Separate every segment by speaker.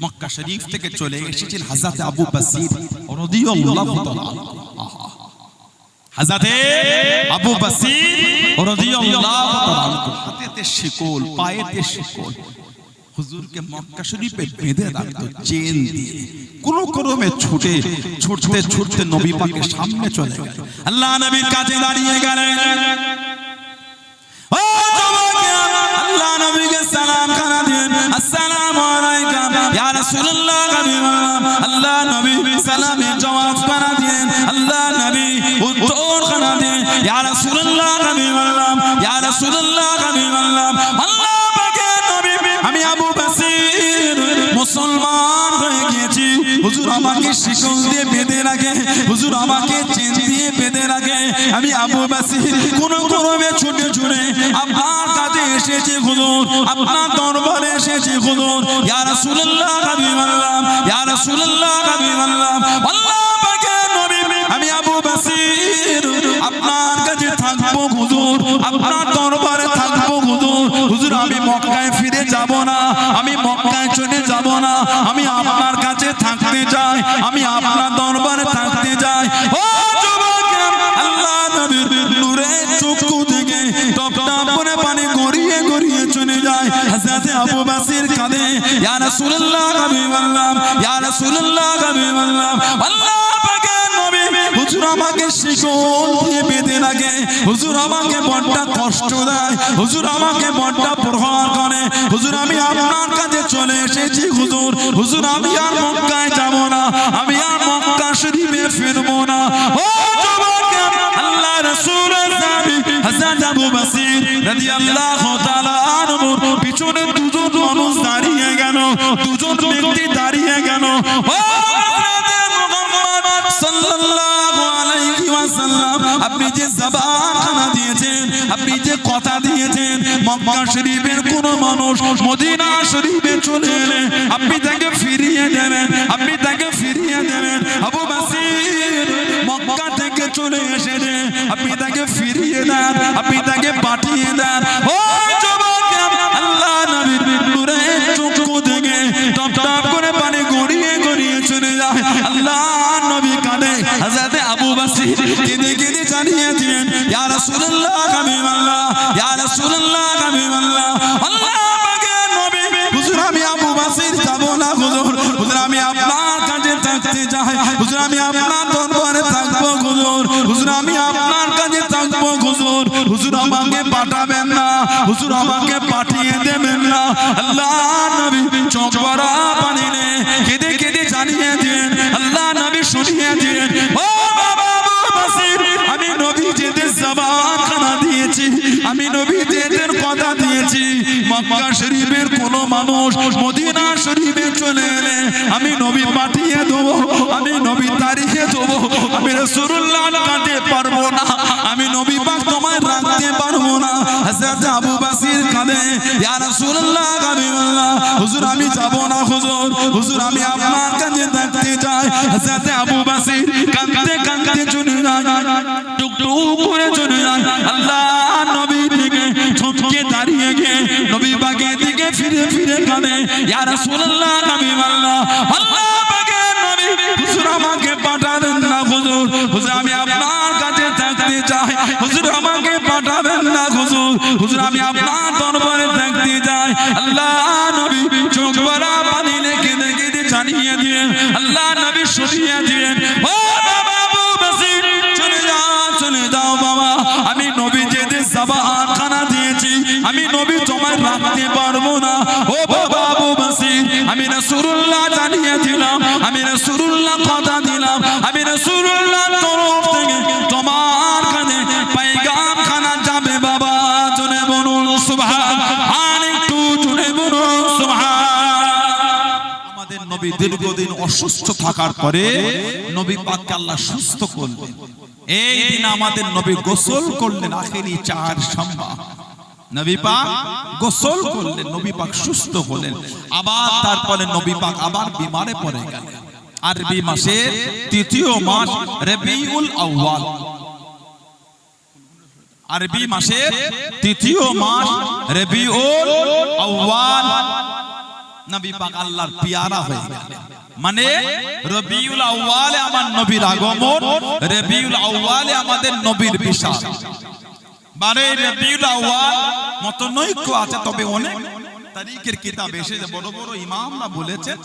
Speaker 1: মক্কা শরীফ থেকে চলে এসেছেন হযরত আবু বসির রাদিয়াল্লাহু তাআলা। হযরত আবু বসির রাদিয়াল্লাহু তাআলা হাতেতে শিকল, পায়েতে শিকল হুজুরকে মক্কা শরীফে বেঁধে রাখতো চেন দিয়ে। কোন ক্রমে ছুটে ছুটতে ছুটতে নবী পাকের সামনে চলে গেল। আল্লাহ নবীর কাছে দাঁড়িয়ে গেলেন। ও যুবকেরা, আল্লাহ নবীকে সালাম খানা দিন, আসসালামু আলাইকা ইয়া রাসূলুল্লাহ। আল্লাহ নবী সালামের জবাব খানা দিন, আল্লাহ নবী উত্তর খানা দিন, ইয়া রাসূলুল্লাহ ইয়া রাসূলুল্লাহ। আল্লাহ পাকের নবী, আমি আবু বসির মুসলমান হয়ে গিয়েছি। হুজুর আমাকে শিকল দিয়ে বেঁধে রাখে, হুজুর আমাকে চেন দিয়ে বেঁধে রাখে। আমি আবু বসির কোন ক্রমে ছুটে ছুটে আপনার কাছে এসেছি হুজুর, আপনার দরবারে এসেছি হুজুর। ইয়া রাসূলুল্লাহ হাবিবাল্লাহ, ইয়া রাসূলুল্লাহ হাবিবাল্লাহ। আল্লাহ পাকের নবী, আমি আবু বসির আপনার কাছে থাকবো হুজুর, আপনার দরবারে থাকবো হুজুর। হুজুর আমি মক্কায় ফিরে যাব না, আমি মক্কায় চলে যাব না, আমি আপনার কাছে থাকতে চাই, আমি আপনার দরবারে থাকতে চাই। ও যুবকেরা, আল্লাহ নবীর নূরের চক্ষু থেকে টপ টপ করে পানি গড়িয়ে গড়িয়ে চলে যায়। হযরত আবু বসির কাঁদে, ইয়া রাসূলুল্লাহ হাবিবাল্লাহ, ইয়া রাসূলুল্লাহ হাবিবাল্লাহ। আল্লাহ পাকের নবী, হুজুর আমাকে শিকল দিয়ে বেঁধে রাখে, হুজুর আমাকে বড্ড কষ্ট দেয়, হুজুর আমাকে বড্ড প্রহার করে। হুজুর আমি আপনার কাছে চলে এসেছি হুজুর, হুজুর আমি আর মক্কায় যাব না, আমি আর মক্কা শরীফে ফিরবো না। ও যুবকেরা, আল্লাহ রাসূলের সাহাবী হযরত আবু বসির রাদিয়াল্লাহু তাআলা আনহুর পিছনে দুজন মানুষ দাঁড়িয়ে গেল, দুজন ব্যক্তি দাঁড়িয়ে গেল। ও সাল্লাল্লাহু আলাইহি ওয়াসাল্লাম, আপনি যে জবান দিয়েছেন, আপনি যে কথা দিয়েছেন, মক্কা শরীফের কোন মানুষ মদিনা শরীফে চলে এলে আপনি তাকে ফিরিয়ে দেবেন, আপনি তাকে ফিরিয়ে দেবেন। আবু বসির মক্কা থেকে চলে এসেছে, আপনি তাকে ফিরিয়ে দেন, আপনি তাকে পাঠিয়ে দেন। ও যুবকেরা, আল্লাহ নবীর নূরের চক্ষু থেকে টপ টপ করে পানি গড়িয়ে গড়িয়ে চলে যায়। আল্লাহ নবী কাঁদে, হযরত আবু বসির কেঁদে কেঁদে জানিয়ে দিলেন, ইয়া রাসূলুল্লাহ হাবিবাল্লাহ, ইয়া রাসূলুল্লাহ হাবিবাল্লাহ। আল্লাহ পাকের নবী, হুজুর আমি আবু বসির যাব না হুজুর, হুজুর আমি আপনার কাছে থাকতে চাই, হুজুর আমি আপনার দরবারে থাকবো হুজুর, হুজুর আমি আপনার কাছে থাকবো হুজুর, হুজুর আমাকে পাঠাবেন না, হুজুর আমাকে পাঠিয়ে দেবেন না। আল্লাহ নবী চোখ ভরা পানি নিয়ে কেঁদে কেঁদে জানিয়ে দিলেন, আল্লাহ নবী শুনিয়ে দিলেন, ও বাবা আবু বসির, আমি নবী যেদের জবান খানা দিয়েছি, আমি নবী যেদের কথা দিয়েছি, মক্কা শরীফের কোন মানুষ মদিনা শরীফে চলে এলে আমি নবী পাঠিয়ে দেবো, আমি নবী তাড়িয়ে দেবো। আমি রাসূলুল্লাহ কাঁদতে পারবো না, আমি নবী পাক তোমায় রাখতে পারবো না। হযরত আবু বসির কাঁদে, ইয়া রাসূলুল্লাহ হাবিবাল্লাহ, হুজুর আমি যাব না হুজুর, হুজুর আমি আপনার কাছে থাকতে চাই। হযরত আবু বসির কাঁদতে কাঁদতে চলে যায়, টুকটুক করে চলে যায়। আল্লাহ নবী থেকে ঝুঁকে দাঁড়িয়ে গিয়ে নবী পাকের দিকে ফিরে ফিরে কাঁদে, ইয়া রাসূলুল্লাহ হাবিবাল্লাহ। আল্লাহ পাকের নবী, হুজুর আমাকে পাঠাবেন না হুজুর, হুজুর আমি আপনার কাছে থাকতে চাই, হুজুর আমাকে পাঠাবেন না হুজুর, হুজুর আমি আপনার দরবারে থাকতে চাই। আল্লাহ নবী চোখ ভরা পানি কেঁদে কেঁদে জানিয়ে দিলেন, আল্লাহ নবী শুনিয়ে দিলেন, ও বাবা আবু বসির চলে যাও, চলে যাও বাবা, আমি নবী যেদের জবান খানা দিয়েছি, আমি নবী তোমায় রাখতে পারবো না। ও বাবা আবু বসির, আমি রাসূলুল্লাহ জানিয়ে দিলাম, আমি রাসূলুল্লাহ কথা দিলাম, আমি রাসূলুল্লাহ তরফ থেকে তোমার কাছে পয়গাম খানা যাবে বাবা। জোরে বলুন সুবহানাল্লাহ, আর একটু জোরে বলুন সুবহানাল্লাহ। আমাদের নবী দীর্ঘদিন অসুস্থ থাকার পরে নবী পাককে আল্লাহ সুস্থ করলেন। এই দিন আমাদের নবী গোসল করলেন, আখেরি চার সম্ভা নবী পাক গোসল করলেন, নবী পাক সুস্থ হলেন। আবার তারপরে নবী পাক আবার বিমারে পড়ে গেলেন। আরবি মাসের তৃতীয় মাস রবিউল আউয়াল, আরবি মাসের তৃতীয় মাস রবিউল আউয়াল, নবী পাক আল্লাহর পিয়ারা হয়ে গেলেন। মানে রবিউল আউয়ালে আমার নবীর আগমন, রবিউল আউয়ালে আমাদের নবীর বিশাল। মানে রবিউল আউয়াল মত নৈক্য আছে, তবে অনেক তারিখের কিতাব এসেছে, বড় বড় ইমামরা বলেছেন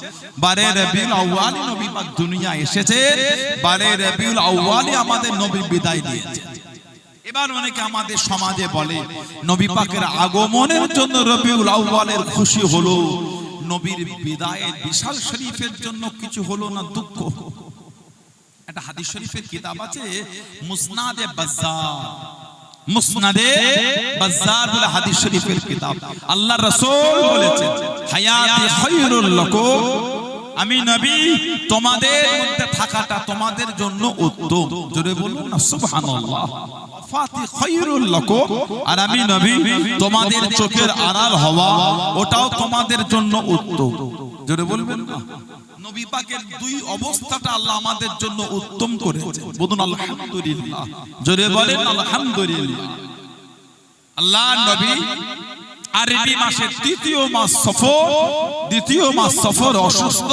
Speaker 1: বারে রবিউল আউয়ালে নবী পাক দুনিয়া এসেছে, বারে রবিউল আউয়ালে আমাদের নবী বিদায় দিয়েছে। এবার অনেকে আমাদের সমাজে বলে নবী পাকের আগমনের জন্য রবিউল আউয়ালের খুশি হলো, নবীর বিদায়ের বিশাল শরীফের জন্য কিছু হলো না, দুঃখ। একটা হাদিস শরীফের কিতাব আছে মুসনাদে বাজ্জার, মুসনাদে বাজ্জার বলে হাদিস শরীফের কিতাব। আল্লাহর রাসূল বলেছেন হায়াতি খায়রুল লাকুম, আমি নবী তোমাদের মধ্যে থাকাটা তোমাদের জন্য উত্তম। জোরে বলুন না সুবহানাল্লাহ। ফাতি খায়রুল লাকুম, আর আমি নবী তোমাদের চোখের আড়াল হওয়া ওটাও তোমাদের জন্য উত্তম। জোরে বলবেন না। নবী পাকের দুই অবস্থাটা আল্লাহ আমাদের জন্য উত্তম করেছে। বলুন আলহামদুলিল্লাহ। জোরে বলেন আলহামদুলিল্লাহ। আল্লাহ নবী আরবি মাসের তৃতীয় মাস সফর, দ্বিতীয় মাস সফর অসুস্থ,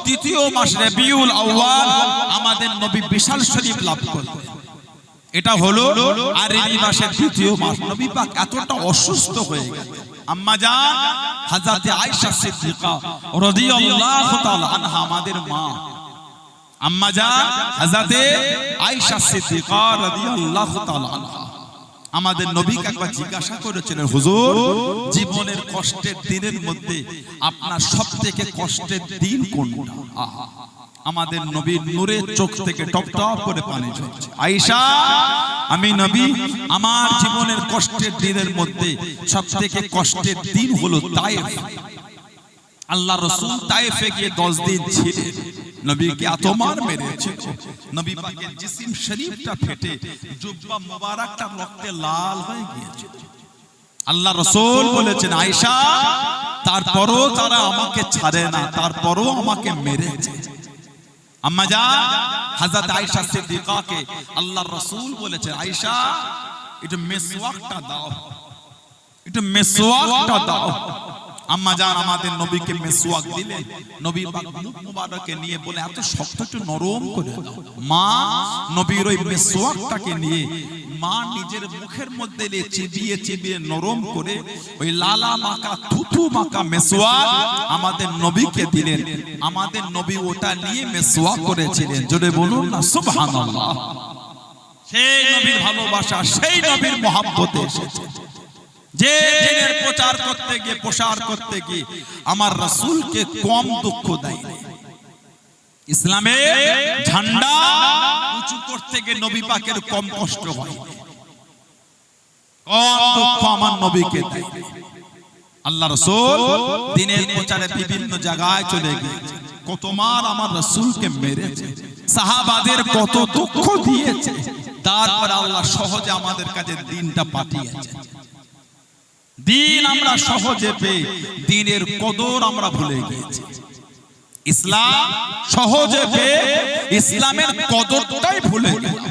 Speaker 1: তৃতীয় মাস রবিউল আউয়াল আমাদের নবী বিশাল শরীফ লাভ করলেন। এটা হলো আরবি মাসের তৃতীয় মাস। নবী পাক এতটা অসুস্থ হয়ে গেলেন, আম্মা জান হযরত আয়েশা সিদ্দিকা রাদিয়াল্লাহু তাআলা আনহা আমাদের মা, আম্মা জান হযরত আয়েশা সিদ্দিকা রাদিয়াল্লাহু তাআলা আনহা আমাদের নবীকে একবার জিজ্ঞাসা করেছিলেন, হুজুর জীবনের কষ্টের দিনের মধ্যে আপনার সবথেকে কষ্টের দিন কোনটা? আমাদের নবীর নূরের চোখ থেকে টপ টপ করে পানি ঝরছে। আয়েশা, আমি নবী আমার জীবনের কষ্টের দিনের মধ্যে সবথেকে কষ্টের দিন হলো তায়েফ। আল্লাহ রাসূল তায়েফে গিয়ে 10 দিন ছিলেন, নবীকে এত মার মেরেছে, নবী পাকের জিসিম শরীফটা ফেটে জুব্বা মুবারকটা রক্তে লাল হয়ে গিয়েছে। আল্লাহ রাসূল বলেছেন আয়েশা, তারপরও তারা আমাকে ছাড়ে না, তারপরও আমাকে মেরেছে। আম্মা জান হযরত আয়েশা সিদ্দিকাকে আল্লাহর রাসূল বলেছে, আয়েশা একটু মেসওয়াকটা দাও, একটু মেসওয়াকটা দাও। আম্মা জান আমাদের নবীকে মেসওয়াক দিলেন, নবী পাক মুখ মুবারকে নিয়ে বলে এত শক্ত একটু নরম করে দাও। মা নবীর ওই মেসওয়াকটাকে নিয়ে মা নিজের মুখের মধ্যে চিবিয়ে চিবিয়ে নরম করে ওই লালা মাখা থুথু মাখা মেসওয়াক আমাদের নবীকে দিলেন। আমাদের নবী ওটা নিয়ে মেসওয়াক করেছিলেন। জোরে বলুন না সুবহানাল্লাহ। সেই নবীর ভালোবাসা, সেই নবীর মহব্বতে এসেছে যে দিনের প্রচার করতে গিয়ে প্রসার করতে গিয়ে আমার রাসূলকে কম দুঃখ দেয়নি। ইসলামের ঝান্ডা উঁচু করতে গিয়ে নবী পাকের কম কষ্ট হয়, কম দুঃখ আমার নবীকে দেয়নি। আল্লাহ রাসূল দিনের প্রচারে বিভিন্ন জায়গায় চলে গিয়েছে, কত মার আমার রাসূলকে মেরেছে, সাহাবাদের কত দুঃখ দিয়েছে, তারপর আল্লাহ সহজে আমাদের কাছে দিনটা পাঠিয়েছে। দিন আমরা সহজে পেয়ে দিনের কদর আমরা ভুলে গিয়েছি। ইসলাম সহজে পেয়ে ইসলামের কদরটাই ভুলে গেছি।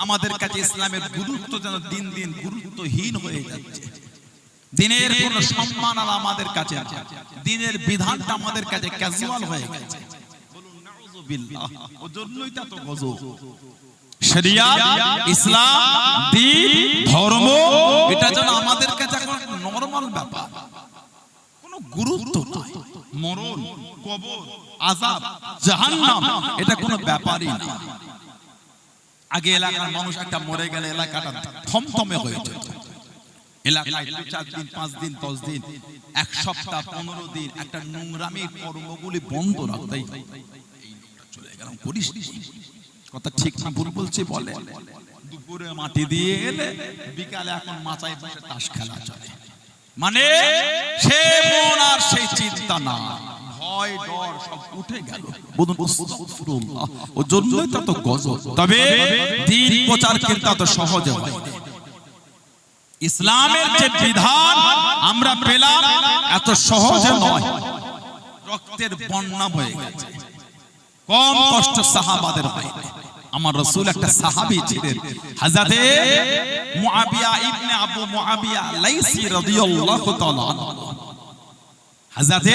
Speaker 1: আমাদের কাছে ইসলামের গুরুত্ব যেন দিন দিন গুরুত্বহীন হয়ে যাচ্ছে। দিনের কোনো সম্মান আর আমাদের কাছে আছে, দিনের বিধানটা আমাদের কাছে ক্যাজুয়াল হয়ে গেছে। বলুন নাউযুবিল্লাহ। ওজন্যই তো এত গজব। শরিয়াত, ইসলাম, দ্বীন, ধর্ম এটা যেন আমাদের কাছে এখন নরমাল ব্যাপার, কোনো গুরুত্ব নাই। মরণ, কবর, আযাব, জাহান্নাম এটা কোনো ব্যাপারই না। আগে এলাকার মানুষ একটা মরে গেলে এলাকাটা থমথমে হয়ে যেত। এলাকায় 4 দিন 5 দিন 10 দিন 1 সপ্তাহ 15 দিন একটা নোংরামি কর্মগুলি বন্ধ রাখতেই, এই লোকটা চলে গেলাম করিস কথা ঠিক না ভুল বলছি বলে, দুপুরে মাটি দিয়ে এলে বিকালে এখন মাচায় বসে তাস খেলা চলে। মানে সে মন আর সেই চিন্তা না, ভয় ডর সব উঠে গেল। বলুন আস্তাগফিরুল্লাহ। ওর জন্যই তো গজব। তবে দ্বীন প্রচার কিন্তু এত সহজে হয় না। ইসলামের যে বিধান আমরা পেলাম এত সহজে নয়, রক্তের বন্যা হয়ে গেছে। কম কষ্ট সাহাবাদের হয়। আমার রাসূল একটা সাহাবী ছিলেন, হযরতে মুআবিয়া ইবনে আবু মুআবিয়া লাইসি রাদিয়াল্লাহু তাআলা আনহু। হযরতে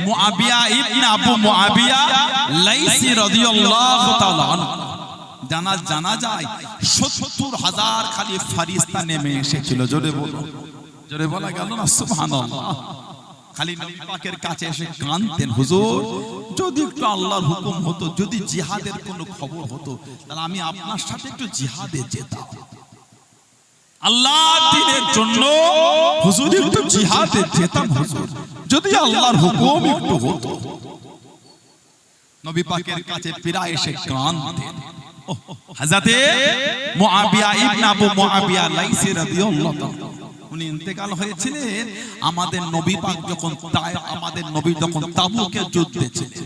Speaker 1: মুআবিয়া ইবনে আবু মুআবিয়া লাইসি রাদিয়াল্লাহু তাআলা আনহু জানা যায় ৭০,০০০ খালি ফেরেশতা নেমে এসেছিল। জোরে বলা গেল না সুবহানাল্লাহ। খালি নবী পাকের কাছে এসে কাঁদতেন, হুজুর যদি একটু আল্লাহর হুকুম হতো, যদি জিহাদের কোনো খবর হতো, তাহলে আমি আপনার সাথে একটু জিহাদে যেতাম। আল্লাহর দ্বীনের জন্য হুজুর একটু জিহাদে যেতাম, হুজুর যদি আল্লাহর হুকুম একটু হতো। নবী পাকের কাছে প্রায় এসে কাঁদতেন। হযরতে মুআবিয়া ইবনে আবু মুআবিয়া লাইসি রাদিয়াল্লাহু তাআলা উনি ইন্তেকাল হয়েছিলেন আমাদের নবী পাক যখন তাবুকে যুদ্ধে ছিলেন।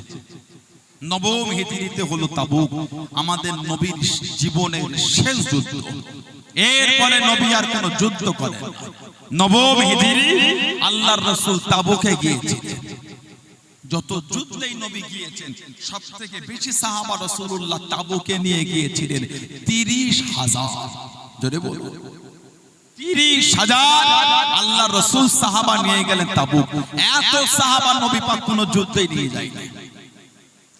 Speaker 1: নবম হিজরিতে হলো তাবুক, আমাদের নবীর জীবনের শেষ যুদ্ধ। এরপরে নবী আর কোনো যুদ্ধ করেন না। নবম হিজরি আল্লাহর রাসূল তাবুকে গিয়েছিলেন। যত যুদ্ধেই নবী গিয়েছেন সবথেকে বেশি সাহাবা রাসূলুল্লাহ তাবুকে নিয়ে গিয়েছিলেন ৩০,০০০। জোরে বলুন ৩০,০০০ আল্লাহর রাসূল সাহাবা নিয়ে গেলেন তাবুক। এত সাহাবা নবী পাক কোন যুদ্ধেই নিয়ে যায়নি।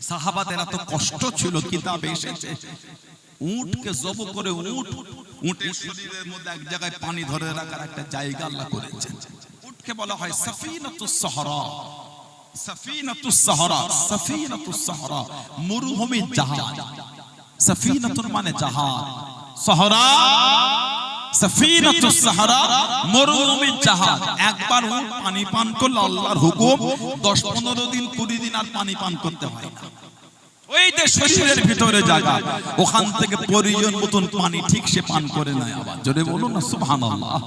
Speaker 1: সাহাবাদের এত কষ্ট ছিল, কিতাবে এসেছে উটকে জব করে উটের শরীরের মধ্যে এক জায়গায় পানি ধরে রাখার একটা জায়গা আল্লাহ করেছেন। উটকে বলা হয় সাফিনাতুস সাহরা। সাফিনাতুস সাহরা, সাফিনাতুস সাহরা মরুভূমির জাহাজ। সাফিনাতুন মানে জাহাজ, সাহরা সাফিনাতুস সাহরা মরুভূমির জাহাজ। একবার উট পানি পান করলে আল্লাহর হুকুম ১০-১৫ দিন ২০ দিন আর পানি পান করতে হয় না। ওই যে শরীরের ভিতরে জায়গা, ওখান থেকে প্রয়োজন মতন পানি ঠিক সে পান করে নেয়। আবার জোরে বলুন না সুবহানাল্লাহ।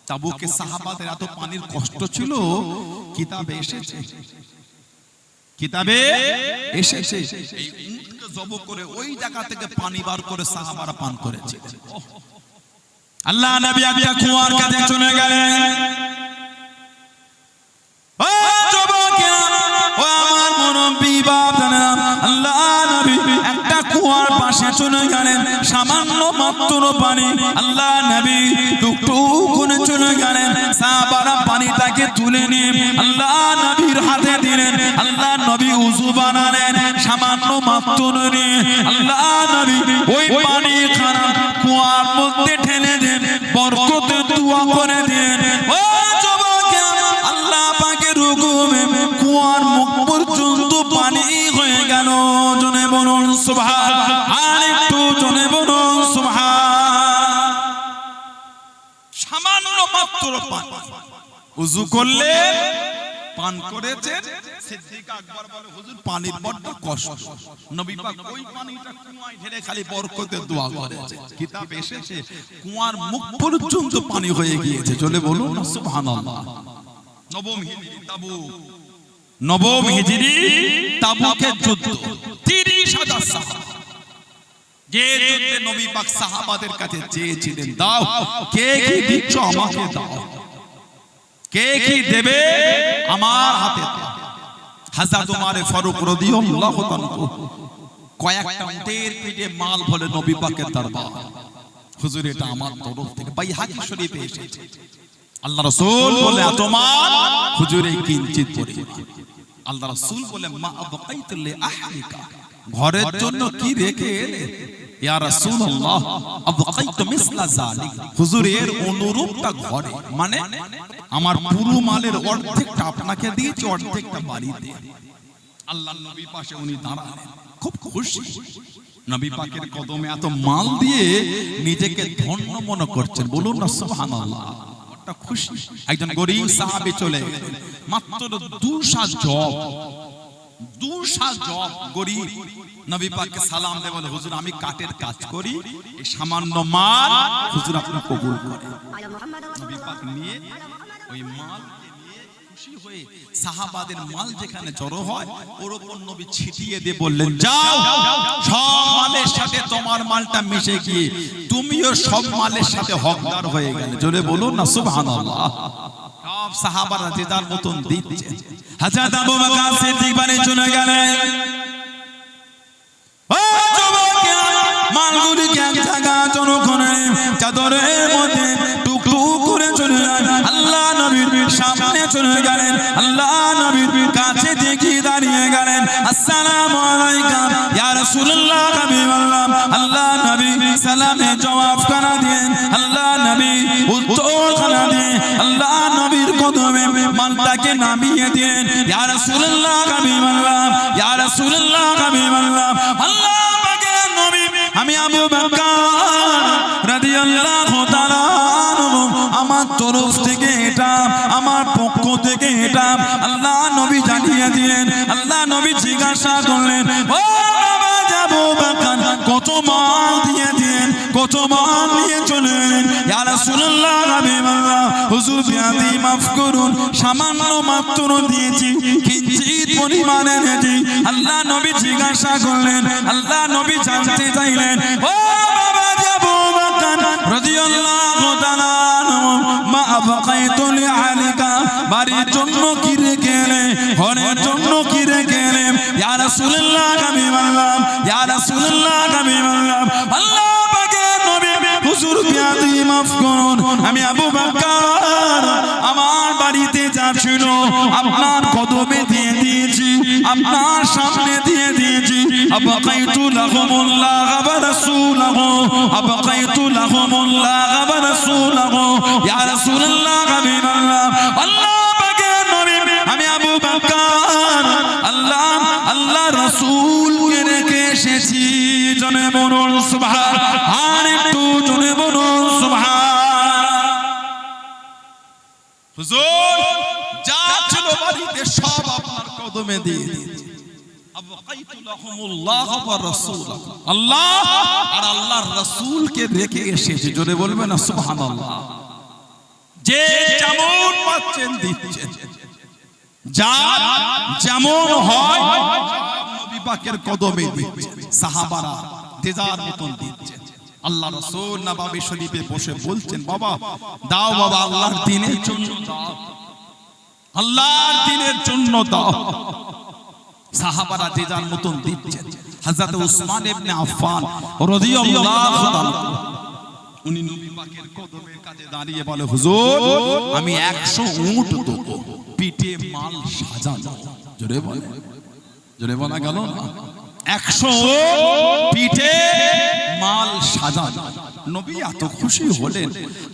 Speaker 1: তাবুকে সাহাবাদের এত পানির কষ্ট ছিল, কিতাবে এসেছে এই উটকে জব করে ওই জায়গা থেকে পানি বার করে সাহাবারা পান করেছে। আল্লাহ নবী একটা কুয়ার কাছে চলে গেলেন। ও যুবকেরা, ও আমার মুরব্বি বাপজানেরা, আল্লাহ নবী একটা কুয়ার পাশে চলে গেলেন। সামান্য মাত্র পানি, আল্লাহ নবী টুকটুক করে চলে গেলেন। সাহাবারা পানিটাকে তুলে নিয়ে আল্লাহ নবীর হাতে দিলেন। আল্লাহ নবী উযু বানালেন। সামান্য মাত্র নিয়ে আল্লাহ নবী ওই পানি খানা কুয়ার মধ্যে ঢেলে দেন, বরকতের দোয়া করে দেন। ও যুবকেরা, আল্লাহ পাকের হুকুমে কুয়ার মুখ পর্যন্ত পানি হয়ে গেল। জনে বলুন সুবহান, আর একটু জনে বলুন সুবহান। সামান্য মাত্র পানি উযু করলে পান করেছেন। সিদ্দিক আকবর বলে, হুজুর পানির বড় কষ্ট। নবী পাক ওই পানিটা কুয়ায় ঢেলে খালি বরকতের দোয়া করেছে। কিতাবে এসেছে কুয়ার মুখ পর্যন্ত পানি হয়ে গিয়েছে। চলে বলুন না সুবহানাল্লাহ। নবম হিজরি তাবুকের যুদ্ধ, ৩০,০০০ সাহাবা। যে যুদ্ধে নবী পাক সাহাবাদের কাছে চেয়েছিলেন, দাও কে কি দিচ্ছ আমাকে দাও, কে কি দেবে আমার হাতে দাও। হযরত ওমর ফারুক রাদিয়াল্লাহু তাআলা কয়েকটা উটের পিঠে মাল ভরে নবী পাকের দরবার, হুজুর এটা আমার তরফ থেকে, বাইহাকি শরীফে এসেছে। আল্লাহ রাসূল বলে এত মাল, হুজুর এই কিঞ্চিত পরিমাণ। আল্লাহ রাসূল বলে মা আবকাইতু লি আহলিকা, ঘরের জন্য কি রেখে এলে? ইয়া রাসূলুল্লাহ আবকাইতু মিসলা যালিক, হুজুর এর অনুরূপটা ঘরে, মানে আমার পুরো মালের অর্ধেকটা আপনাকে দিয়েছি, অর্ধেকটা বাড়িতে। আল্লাহর নবী পাশে উনি দাঁড়ালেন, খুব খুশি। নবী পাকের কদমে এত মাল দিয়ে নিজেকে ধন্য মনে করছেন। বলুন না সুবহানাল্লাহ। একটা খুশি। একজন গরীব সাহাবী চলে গেলেন, মাত্র 200 জব গরীব। নবী পাককে সালাম দিয়ে বলে, হুজুর আমি কাঠের কাজ করি, এই সামান্য মাল হুজুর আপনি কবুল করেন। নবী পাক নিয়ে ওই মাল খুশি হয়ে সাহাবাদের মাল যেখানে জড়ো হয় ওর উপর নবী ছিটিয়ে দিয়ে বললেন, যাও সব মালের সাথে তোমার মালটা মিশে গিয়ে তুমিও সব মালের সাথে হকদার হয়ে গেলে। জোরে বলুন না সুবহানাল্লাহ। সব সাহাবারা যে যার মতন দিচ্ছে। হযরত আবু বকর সিদ্দিক বাড়ি চলে গেলেন। ও যুবকেরা, মালগুলিকে এক জায়গা জড়ো করে চাদরের মধ্যে টুকটুক করে চলে গেলেন। আল্লাহ নবীর সামনে চলে গেলেন। আল্লাহ গেলেন আসসালামু আলাইকা ইয়া রাসূলুল্লাহ হাবিবাল্লাহ আল্লাহ নবী সালামে জবাব করা দেন আল্লাহ নবী উত্তর করা দেন আল্লাহ নবীর কদমে মালটাকে নামিয়ে দেন ইয়া রাসূলুল্লাহ হাবিবাল্লাহ ইয়া রাসূলুল্লাহ হাবিবাল্লাহ আল্লাহ পাকের নবী আমি আবু বকর রাদিয়াল্লাহু তাআলা আমার তরফ থেকে এটা আমার পক্ষ থেকে এটা আল্লাহ নবী জানিয়ে দিলেন আল্লাহ নবী জিজ্ঞাসা করলেন ও বাবা আবু বকর কত মাল দিয়ে দিলেন কত মাল নিয়ে চলেন ইয়া রাসূলুল্লাহ হাবিবাল্লাহ হুজুর বিয়াদি মাফ করুন সামান্য মাত্র দিয়েছি কিঞ্চিত পরিমাণে দিয়েছি আল্লাহ নবী জিজ্ঞাসা করলেন আল্লাহ নবী জানতে চাইলেন ও বাবা আবু বকর রাদিয়াল্লাহু তাআলা মা আবকাইতু লিআলিকা বাড়ির জন্য কি রেখে এলে ঘরের জন্য কি রেখে এলে ইয়া রাসূলুল্লাহ হাবিবাল্লাহ ইয়া রাসূলুল্লাহ হাবিবাল্লাহ আল্লাহ পাকের নবী হুজুর বিয়াদি মাফ করুন আমি আবু বকর আমার বাড়িতে যা ছিল আপনার কদমে দিয়ে দিয়েছি আপনার সামনে দিয়ে দিয়েছি আবকাইতু লাহুমুল্লাহ ওয়া রাসূলুহু আবকাইতু লাহুমুল্লাহ ওয়া রাসূলুহু ইয়া রাসূলুল্লাহ হাবিবাল্লাহ আল্লাহ পাকের নবী আমি আবু বকর আল্লাহ রাসূলকে রেখে এসেছি জনে বলুন সুবহান আর একটু জনে বলুন সুবহান হুজুর যা ছিল বাড়িতে সব আপনার কদমে দিয়ে দিয়েছি আবকাইতু লাহুমুল্লাহ ওয়া রাসূলুহু আল্লাহ আর আল্লাহর রাসূলকে রেখে এসেছি জোরে বলবেন না সুবহানাল্লাহ যে যেমন পাচ্ছেন দিচ্ছেন যা যেমন হয় নবী পাকের কদমে দিচ্ছেন সাহাবারা তেজার মতন দিচ্ছেন আল্লাহ রাসূল নববী শরীফে বসে বলছেন বাবা দাও বাবা আল্লাহর দ্বীনের জন্য দাও আল্লাহর দ্বীনের জন্য দাও সাহাবারা তেজার মতন দিচ্ছেন হযরত উসমান ইবনে আফফান রাদিয়াল্লাহু তাআলা উনি নবী পাকের কদমের কাছে দাঁড়িয়ে বলে হুজুর আমি 100 উট দেব পিঠে মাল সাজানো জোরে বলা গেল না 100 পিঠে মাল সাজানো নবী এত খুশি হলেন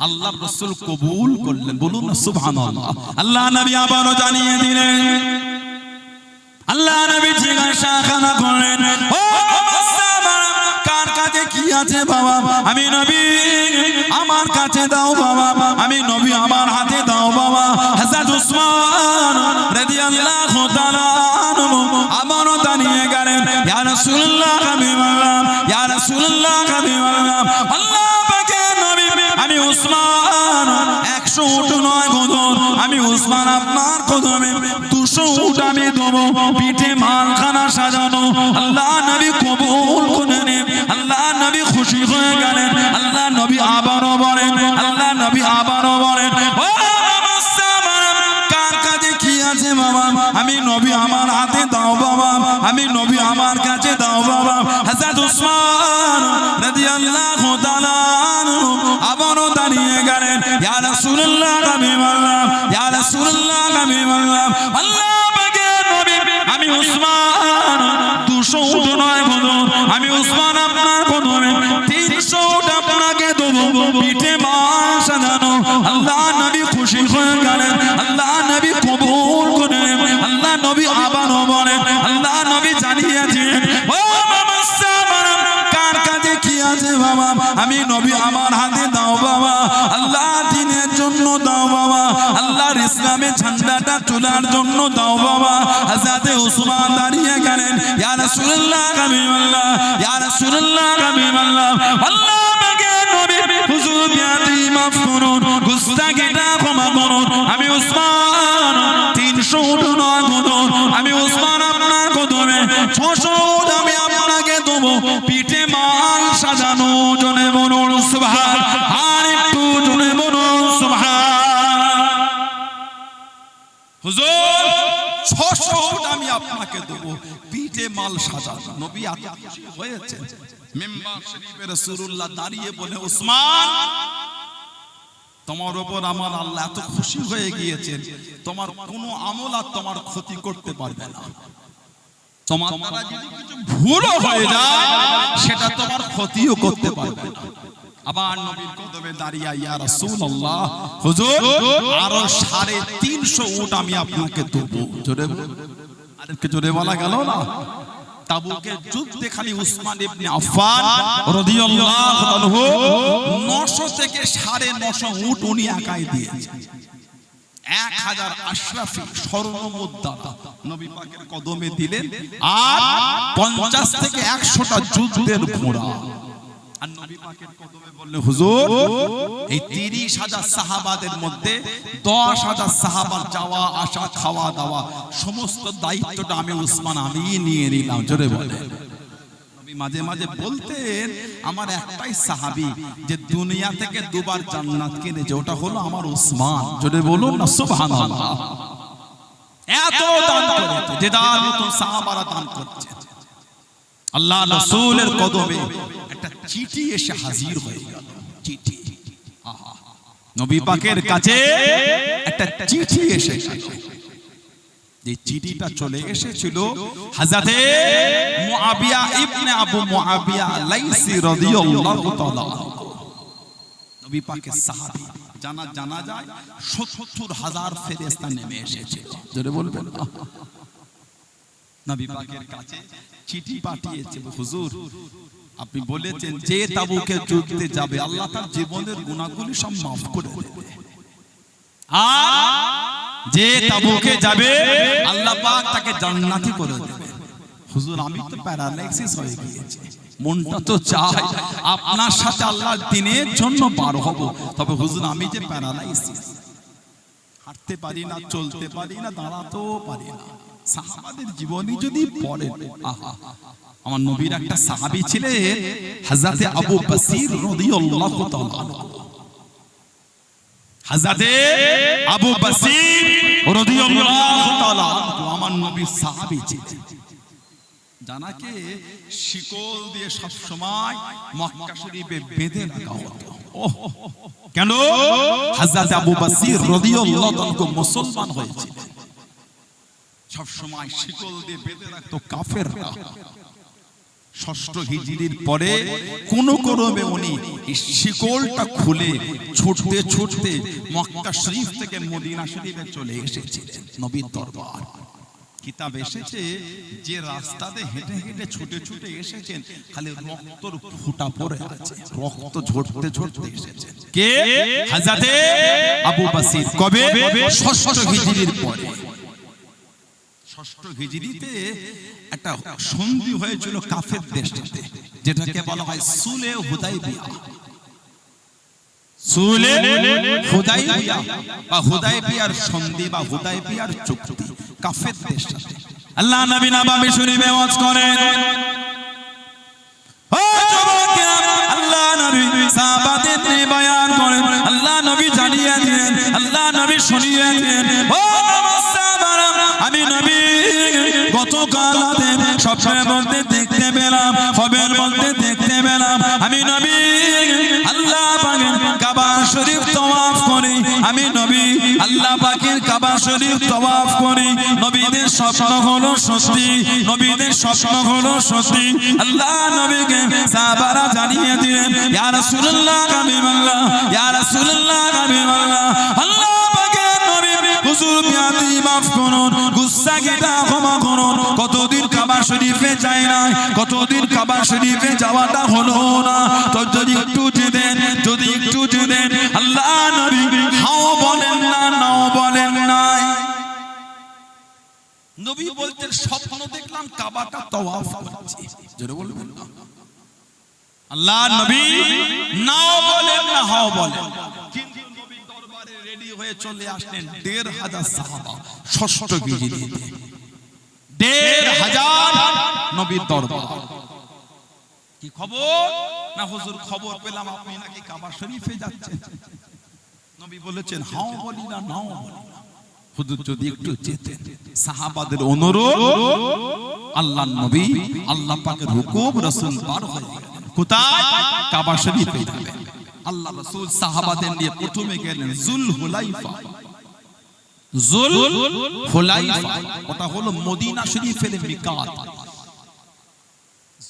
Speaker 1: আল্লাহর রাসূল কবুল করলেন বলুন না সুবহানাল্লাহ আল্লাহ নবী আবারো জানিয়ে দিলেন আল্লাহ নবী জিজ্ঞাসা করলেন ও কার কাছে কি আছে বাবা আমি নবী আমার কাছে দাও বাবা আমি নবী আমার হাতে দাও বাবা হযরত উসমান রাদিয়াল্লাহু তাআলা আমারও দাঁড়িয়ে গেলেন ইয়া রাসূলুল্লাহ হাবিবাল্লাহ ইয়া রাসূলুল্লাহ হাবিবাল্লাহ আল্লাহ পাকের নবী আমি উসমান 100 উট নয় গদর আমি উসমান আপনার কদমে 200 উট আমি দেব পিঠে মালখানা সাজানো আল্লাহ নবী কবুল করেন আল্লাহ নবী খুশি হয়ে গেলেন আল্লাহ নবী আবারও বলেন আল্লাহ নবী আবারও বলেন ও কার কাছে কি আছে বাবা আমি নবী আমার হাতে দাও বাবা আমি নবী আমার কাছে দাও বাবা হযরত উসমান রাদিয়াল্লাহু তাআলা আবারও দাঁড়িয়ে গেলেন ইয়া রাসূলুল্লাহ হাবিবাল্লাহ ইয়া রাসূলুল্লাহ হাবিবাল্লাহ আল্লাহ পাকের নবী আমি উসমান 200 উট নয় গদর আমি উসমান আপনার কদমে 300 উট আপনাকে দেব পিঠে মাল সাজানো আল্লাহ নবী খুশি হয়ে গেলেন আল্লাহ নবী কবুল করেন আল্লাহ নবী আবারও বলেন আল্লাহ নবী জানিয়েছেন ও বাবা কার কাছে কি আছে বাবা আমি নবী আমার হাতে দাও বাবা আল্লাহ দ্বীনের জন্য দাও বাবা আল্লাহর ইসলামের ঝান্ডাটা তোলার জন্য দাও বাবা হযরত উসমান দাঁড়িয়ে গেলেন ইয়া রাসূলুল্লাহ হাবিবাল্লাহ ইয়া রাসূলুল্লাহ হাবিবাল্লাহ আল্লাহ পাকের নবী হুজুর বিয়াদি মাফ করুন গুস্তাখিটা ক্ষমা করুন আমি উসমান 300 উট নয় গদর আমি উসমান আপনার কদমে 600 উট আমি আপনাকে দেব পিঠে মাল সাজানো জনে বলুন সুবহান আর একটু জনে বলুন সুবহান হুজুর 600 উট আমি আপনাকে দেব পিঠে মাল সাজানো নবী এত খুশি হয়েছে মিম্বার শরীফে রাসূলুল্লাহ দাঁড়িয়ে বলে উসমান তোমার উপর আমার আল্লাহ এত খুশি হয়ে গিয়েছেন তোমার কোনো আমল আর তোমার ক্ষতি করতে পারবে না তোমার দ্বারা যদি কিছু ভুলও হয়ে যায় সেটা তোমার ক্ষতিও করতে পারবে না। আবার নবীর কদমে দাঁড়িয়ে ইয়া রাসূলুল্লাহ হুজুর আরো 350 উট আমি আপনাকে দেব। জোরে আরেকটু জোরে বলা গেল না? তাবুকের যুদ্ধে খালি উসমান ইবনে আফফান রাদিয়াল্লাহু আনহু 900 থেকে 950 উট উনি একাই দিয়েছেন। 1000 আশরাফি স্বর্ণ মুদ্রা নবী পাকের কদমে দিলেন আর 50 থেকে 100টা যুদ্ধের ঘোড়া। আর নবী পাকের কদমে বললেন হুজুর এই 30,000 সাহাবাদের মধ্যে 10,000 সাহাবার যাওয়া আসা খাওয়া দাওয়া সমস্ত দায়িত্বটা আমি উসমান আমি নিয়ে নিলাম। জোরে বলেন। নবী মাঝে মাঝে বলতেন আমার একটাই সাহাবী যে দুনিয়া থেকে দুবার জান্নাত কিনেছে, ওটা হলো আমার উসমান। জোরে বলুন না সুবহানাল্লাহ। এত দান করেছে যে দান তো সাহাবারা দান করছে। আল্লাহ রাসূলের কদমে একটা চিঠি এসে হাজির হয়ে গেল। চিঠি নবী পাকের কাছে একটা চিঠি এসে গেল। যে চিঠিটা চলে এসেছিল হযরতে মুআবিয়া ইবনে আবু মুআবিয়া লাইসি রাদিয়াল্লাহু তাআলা নবী পাকের সাহাবী। জানা যায় ৭০,০০০ ফেরেশতা নেমে এসেছিল। জোরে বলবেন নবী পাকের কাছে চিঠি পাঠিয়েছে হুজুর আপনি বলেছেন যে তাবুকে যুদ্ধে যাবে আল্লাহ তার জীবনের গুনাহগুলি সব maaf করে দেবে, আর যে তাবুকে যাবে আল্লাহ পাক তাকে জান্নাতি করে দেবে। হুজুর আমি তো প্যারালাইসিস হয়ে গিয়েছি, মনটা তো চায় আপনার সাথে আল্লাহর দিনের জন্য বার হব, তবে হুজুর আমি যে প্যারালাইসিস, হাঁটতে পারি না, চলতে পারি না, দাঁড়াতেও পারি না। সাহাবাদের জীবনী যদি পড়েন, আমার নবীর একটা সাহাবী ছিলেন হযরতে আবু বসির রাদিয়াল্লাহু তাআলা। হযরতে আবু বসির রাদিয়াল্লাহু তাআলা আমার নবীর সাহাবী ছিলেন। জানাকে শিকল দিয়ে সব সময় মক্কা শরীফে বেঁধে রাখা হতো। কেন? হযরতে আবু বসির রাদিয়াল্লাহু তাআলা মুসলমান হয়েছিলেন, সব সময় শিকল দিয়ে বেঁধে রাখতো কাফেররা। ৬ষ্ঠ হিজরির পরে কোন ক্রমে উনি শিকলটা খুলে ছুটতে ছুটতে মক্কা শরীফ থেকে মদিনা শরীফে চলে এসেছিলেন নবীর দরবার। কিতাব এসেছে যে রাস্তাতে হেঁটে হেঁটে ছুটে ছুটে এসেছেন খালি রক্তর ফোঁটা পড়ে আছে, রক্ত ঝরতে ঝরতে এসেছেন। কে? হযরতে আবু বসির। কবে? ৬ষ্ঠ হিজরির পরে। ৬ষ্ঠ হিজরিতে একটা সন্ধি হয়েছিল কাফের দেশটাতে, যেটাকে বলা হয় সুলে হুদাইবিয়া। সুলে হুদাইবিয়া বা হুদাইবিয়ার সন্ধি বা হুদাইবিয়ার চুক্তি কাফের দেশটাতে। আল্লাহ নবী নববী শরীফে ওয়াজ করেন, ও যুবকেরা, আল্লাহ নবী সাহাবাদের নিয়ে বয়ান করেন, আল্লাহ নবী জানিয়ে দিলেন, আল্লাহ নবী শুনিয়ে দিলেন, ও সাহাবারা আমি নবী গতকাল রাতে স্বপ্নের মধ্যে দেখতে পেলাম, খবরের মধ্যে দেখতে পেলাম আমি নবী আল্লাহ পাকের কাবা শরীফ তওয়াফ করি, আমি নবী আল্লাহ পাকের কাবা শরীফ তওয়াফ করি। নবীদের স্বপ্ন হলো সত্যি, নবীদের স্বপ্ন হলো সত্যি। আল্লাহ নবীকে সাহাবারা জানিয়ে দিলেন, ইয়া রাসূলুল্লাহ হাবিবাল্লাহ, ইয়া রাসূলুল্লাহ হাবিবাল্লাহ, আল্লাহ পাকের নবী হুজুর বিয়াদি মাফ করুন, গুসা কেটা ক্ষমা করুন। কতদিন কাবা শরীফে যায় না, কতদিন কাবা শরীফে যাওয়াটা হলো না, তো যদি একটু যেতেন, যদি একটু যেতেন। আল্লাহ নবী হাও বলেন না, নাও বলেন নাই। নবী বলতেন স্বপ্ন দেখলাম কাবাটা তওয়াফ করছি। জোরে বলবেন না। আল্লাহ নবী নাও বলেন না, হাও বলেন। কিন্তু নবী দরবারে রেডি হয়ে চলে আসলেন ১৫০০ সাহাবা। ৬ষ্ঠ হিজরিতে ১৫০০ নবীর দরবার। কি খবর? না হুজুর খবর পেলাম আপনি নাকি কাবা শরীফে যাচ্ছেন। নবী বলেছেন হাও বলি না, নাও বলি না। হুজুর যদি একটু যেতেন। সাহাবাদের অনুরোধ, আল্লাহর নবী আল্লাহ পাকের হুকুম, রাসূল পার হয়ে গেলেন। কোথায়? কাবা শরীফে যাবেন। আল্লাহ রাসূল সাহাবাদের নিয়ে প্রথমে গেলেন জুলহুলাইফা। জুল হুলাইফা, ওটা হলো মদিনা শরীফের মিকাত।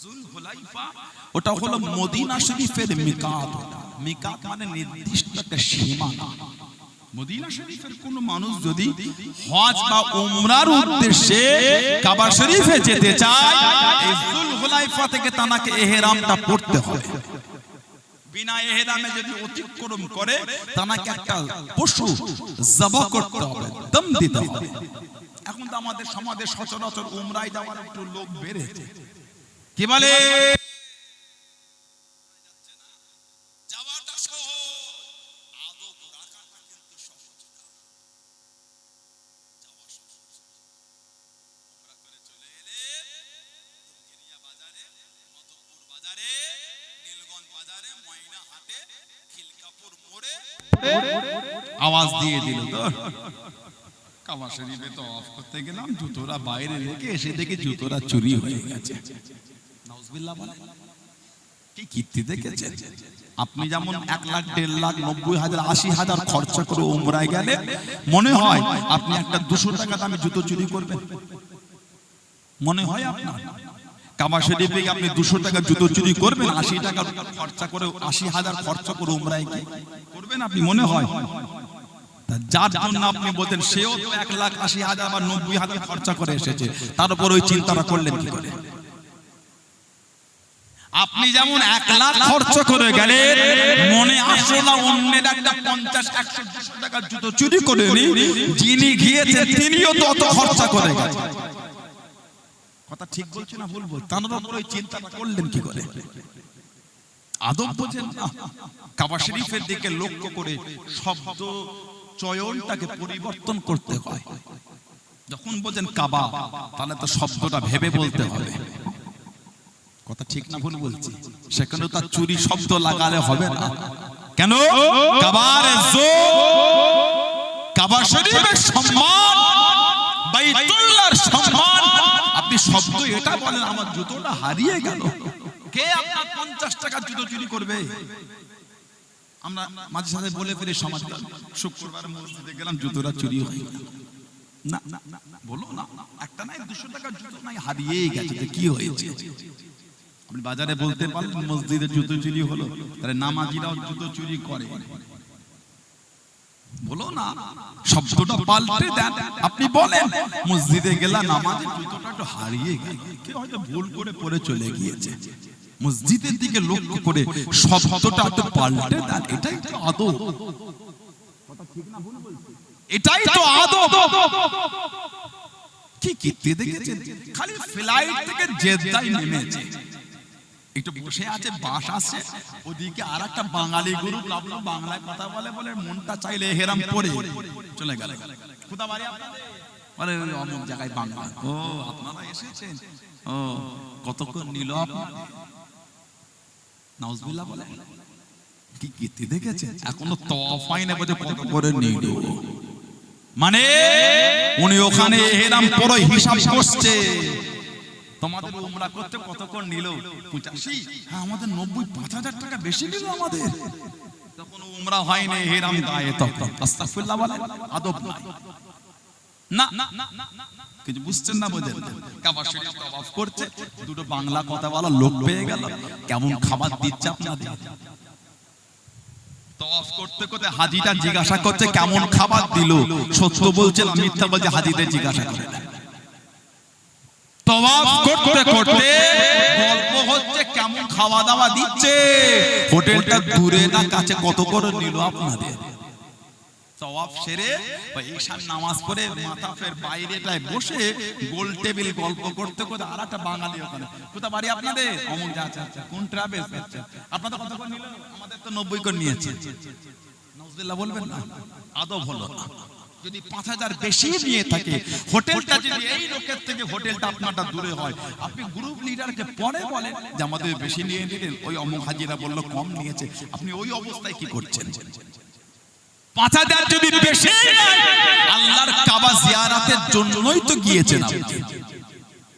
Speaker 1: জুল হুলাইফা ওটা হলো মদিনা শরীফের মিকাত। মিকাত মানে নির্দিষ্ট একটা সীমানা। মদিনা শরীফের কোন মানুষ যদি হজ বা উমরার উদ্দেশ্যে কাবা শরীফে যেতে চায়, এই জুল হুলাইফা থেকে তাকে ইহরামটা পড়তে হবে। বিনা ইহরামে যদি অতিক্রম করে তাকে একটা পশু জবাহ করতে হবে, দম দিতে হবে। এখন তো আমাদের সমাজে সচরাচর উমরায় যাওয়ার একটু লোক বেড়েছে, কি বলে যাওয়াটা সহজ, আদব রাখাটা কিন্তু সহজ না। যাওয়া সহজ, উমরা করে চলে এলে দুমকিরিয়া বাজারে, মধুপুর বাজারে, নীলগঞ্জ বাজারে, ময়না হাটে, খিলকাপুর মোড়ে আওয়াজ দিয়ে দিল তো কাবা শরীফে তো অফ করতে গেলাম, জুতোরা বাইরে রেখে এসে দেখে জুতোরা চুরি হয়ে গেছে। নাউজুবিল্লাহ বলে কি কীর্তি দেখেছেন আপনি? যেমন 1 লাখ 1.5 লাখ 90,000 80,000 খরচা করে উমরায় গেলে মনে হয় আপনি একটা 200 টাকা দামে জুতো চুরি করবেন? মনে হয় আপনার? কাবা শরীফে আপনি 200 টাকা জুতো চুরি করবেন, 80 টাকা খরচা করে 80,000 খরচা করে উমরায় করবেন আপনি? মনে হয়? যার জন্য আপনি বলতেন সেও তো 1,80,000 বা 90,000 খরচা করে এসেছে, তার উপর ওই চিন্তাটা করলেন কি করে? আপনি যেমন 1 লাখ খরচা করে গেলেন, মনে আসলো না অন্যের একটা 50, 100, 200 টাকা জুতো চুরি করে যিনি গিয়েছেন তিনিও তো অত খরচা করে গেছেন। কথা ঠিক বলছি না ভুল বলছি? তার উপর ওই চিন্তাটা করলেন কি করে? আদব বোঝেন না। কাবা শরীফের দিকে লক্ষ্য করে শব্দ চয়নটাকে পরিবর্তন করতে হয়। যখন বলেন কাবা, তাহলে তো শব্দটা ভেবে বলতে হবে। কথা ঠিক না ভুল বলছি? সেখানে তার চুরি শব্দ লাগালে হবে না। কেন? কাবার কাবা শরীফের সম্মান, বাইতুল্লাহর সম্মান, আপনি শব্দ এটা বলেন আমার জুতোটা হারিয়ে গেল, কে আপনার 50 টাকা জুতো চুরি করবে? আমরা মাঝে সাথে বলে ফেলি সমাজ, শুক্রবার মসজিদে গেলাম জুতোটা চুরি হয়ে গেল। না বলো না, একটা নাই 200 টাকা জুতো নাই হারিয়ে গেছে, কি হয়েছে? আপনি বাজারে বলতে পারলেন মসজিদে জুতো চুরি হলো, তাহলে নামাজিরাও জুতো চুরি করে? বলো না, শব্দটা পাল্টে দেন। আপনি বলেন মসজিদে গেলাম নামাজে জুতোটা একটু হারিয়ে গেল, কে হয়তো ভুল করে পরে চলে গিয়েছে। মসজিদের দিকে লক্ষ্য করে শব্দটা একটু পাল্টে দেন, এটাই তো আদব। এটাই তো আদব। কি কীর্তি দেখেছেন? খালি ফ্লাইট থেকে জেদ্দায় নেমেছে, একটু বসে আছে, বাস আসছে, ওদিকে আর একটা বাঙালি গ্রুপ নামলো, বাংলায় কথা বলে বলে মনটা চাইলে হেরাম পড়ে চলে গেল। কোথা বাড়ি আপনাদের? বলে অমুক জায়গায় বাংলা। ও আপনারা এসেছেন, ও কতক্ষণ নিল আপনার? নাউজুবিল্লাহ বলে কি কীর্তি দেখেছেন? এখনো তওয়াফ হয়নি বলে কত করে নিল, মানে উনি ওখানে হেরাম পরে হিসাব করছে। তোমাদের উমরা করতে কতক্ষণ নিল? 85? হ্যাঁ, আমাদের 90-5,000 টাকা বেশি নিল আমাদের। তখন উমরা হয়নি, হেরাম গায়ে তখন। আস্তাগফিরুল্লাহ বলে আদব না, কিছু বুঝছেন না বোঝেন? কাবা শরীফ তওয়াফ করছে, দুটো বাংলা কথা বলা লোক পেয়ে গেল, কেমন খাবার দিচ্ছে আপনাদের? তওয়াফ করতে করতে হাজিটা জিজ্ঞাসা করছে কেমন খাবার দিল, সত্য বলছে না মিথ্যা বলছে, হাজিদের জিজ্ঞাসা করে। তওয়াফ করতে করতে গল্প হচ্ছে কেমন খাওয়া দাওয়া দিচ্ছে, হোটেলটা দূরে না কাছে, কত করে নিল আপনাদের? তওয়াফ সেরে ঈশার নামাজ পড়ে মাতাফের বাইরেটায় বসে গোল টেবিল গল্প করতে করতে আর একটা বাঙালি ওখানে, কোথা বাড়ি আপনাদের? অমুক। আচ্ছা আচ্ছা, কোন ট্রাভেলস? আচ্ছা, আপনাদের কত করে নিল? আমাদের তো 90 করে নিয়েছে। নাউজুবিল্লাহ বলবেন না, আদব হলো না। যদি 5,000 বেশি নিয়ে থাকে, হোটেলটা যদি এই লোকের থেকে হোটেলটা আপনারটা দূরে হয়, আপনি গ্রুপ লিডারকে পরে বলেন যে আমাদের বেশি নিয়ে নিলেন, ওই অমুক হাজিরা বললো কম নিয়েছে, আপনি ওই অবস্থায় কি করছেন? 5,000 যদি বেশি, আল্লাহর কাবা জিয়ারতের জন্যই তো গিয়েছেন আপনি।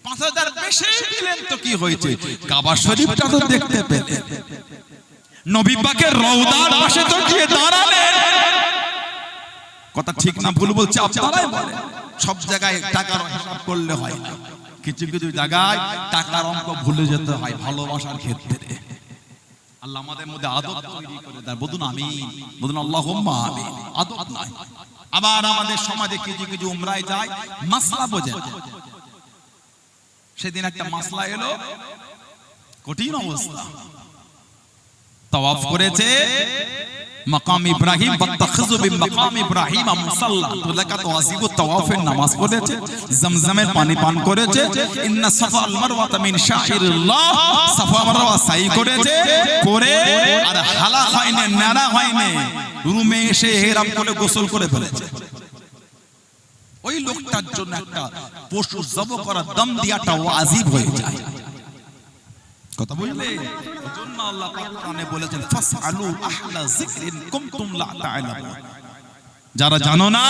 Speaker 1: 5,000 বেশি দিলেন তো কি হয়েছে? কাবা শরীফটা তো দেখতে পেলেন, নবী পাকের রওজার পাশে তো গিয়ে দাঁড়ালেন। কথা ঠিক না ভুল বলছে আপনারাই বলেন। সব জায়গায় টাকার হিসাব করলে হয় না, কিছু কিছু জায়গায় টাকার অঙ্ক ভুলে যেতে হয় ভালোবাসার ক্ষেত্রে। আল্লাহ আমাদের মধ্যে আদব তৈরি করে দেয়, বলুন আমিন, বলুন আল্লাহুম্মা আমিন। আদব নাই। আবার আমাদের সমাজে কিছু কিছু উমরায় যায় মাসলা বোঝে না। সেদিন একটা মাসলা এলো, কঠিন অবস্থা। তাওয়াফ করেছে মাকাম ইব্রাহিম, বাত্তাখিযু বিমাকাম ইব্রাহিম মুসাল্লা, রাকাত ওয়াজিব তাওয়াফের নামাজ পড়েছে, জমজমের পানি পান করেছে, ইন্না সাফা আল মারওয়াতা মিন শাইরিল্লাহ, সাফা মারওয়া সাই করেছে, করে আর হালা হয়নি, নারা হয়নি, রুমে এসে ইহরাম করে গোসল করে ফেলেছে। ওই লোকটার জন্য একটা পশু জব করা, দম দিয়াটা ওয়াজিব হয়ে যায়। কথা বুঝলে? ওজন্য আল্লাহ পাক কোরআনে বলেছেন ফাসআলু আহলা যিকরিন কুনতুম লা তা'লামুন, যারা জানো না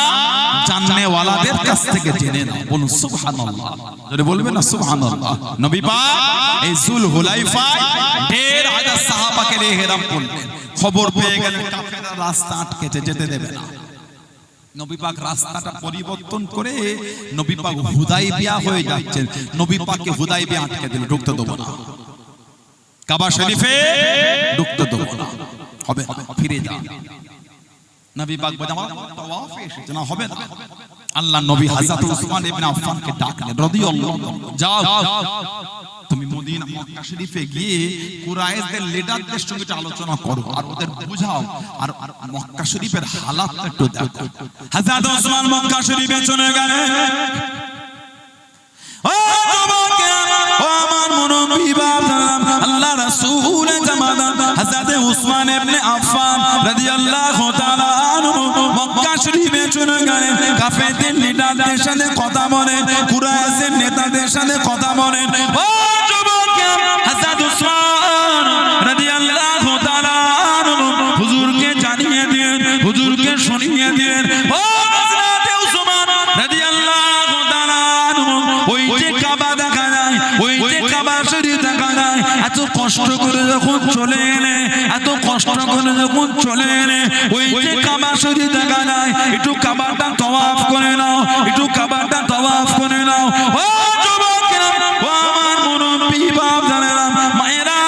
Speaker 1: জাননে ওয়ালাদের কাছ থেকে জেনে নাও। বলুন সুবহানাল্লাহ, জোরে বলবেন না সুবহানাল্লাহ। নবী পাক এই যুল হুলাইফায় ঢের হাজার সাহাবাকে নিয়ে ইহরাম করলেন, খবর পেয়ে গেলেন কাফেররা রাস্তা আটকেছে, যেতে দেবে না। নবী পাক রাস্তাটা পরিবর্তন করে নবী পাক হুদাইবিয়া হয়ে যাচ্ছেন, নবী পাককে হুদাইবিয়া আটকে দিল, ঢুকতে দেব না, কাবা শরীফে ঢুকতে দেব না, হবে ফিরে যা। নবী পাক বলেন আমার তাওয়াফে এসেছে না, হবে না। আল্লাহ নবী হযরত উসমান ইবনে আফফানকে ডাকলেন রাদিয়াল্লাহু আনহু, যাও তুমি মদিনা মক্কা শরীফে গিয়ে কুরাইশদের লিডারদের সঙ্গে আলোচনা করো আর ওদের বুঝাও, আর মক্কা শরীফের হালাত একটু দেখো। হযরত উসমান মক্কা শরীফে চলে গেলেন। ও যুবকেরা, ও আমার মুরব্বি বাবা, আল্লাহ রাসূল জামানা হযরত উসমান ইবনে আফফান রাদিয়াল্লাহু তাআলা আনহু মক্কা শরীফে চলে গেলেন। কাফেরদের লিডারদের সাথে কথা বলেন, কুরাইশের নেতাদের সাথে কথা বলেন। ও যুবকেরা, হযরত উসমান রাদিয়াল্লাহু তাআলা আনহু হুজুরকে জানিয়ে দিলেন, হুজুরকে শুনিয়ে দিলেন, ও হযরত উসমান রাদিয়াল্লাহু তাআলা আনহু, ওই যে কাবা দেখা যায়, ওই যে কাবা শরীফ দেখা যায়, এত কষ্ট করে যখন চলে এলে, এত কষ্ট করে যখন চলে এলে, ওই যে কাবা শরীফ দেখা যায়, একটু কাবাটা তাওয়াফ করে নাও, একটু কাবাটা তাওয়াফ করে নাও। ও যুবকেরা, ও আমার মুরব্বি বাপজানেরা, মায়েরা,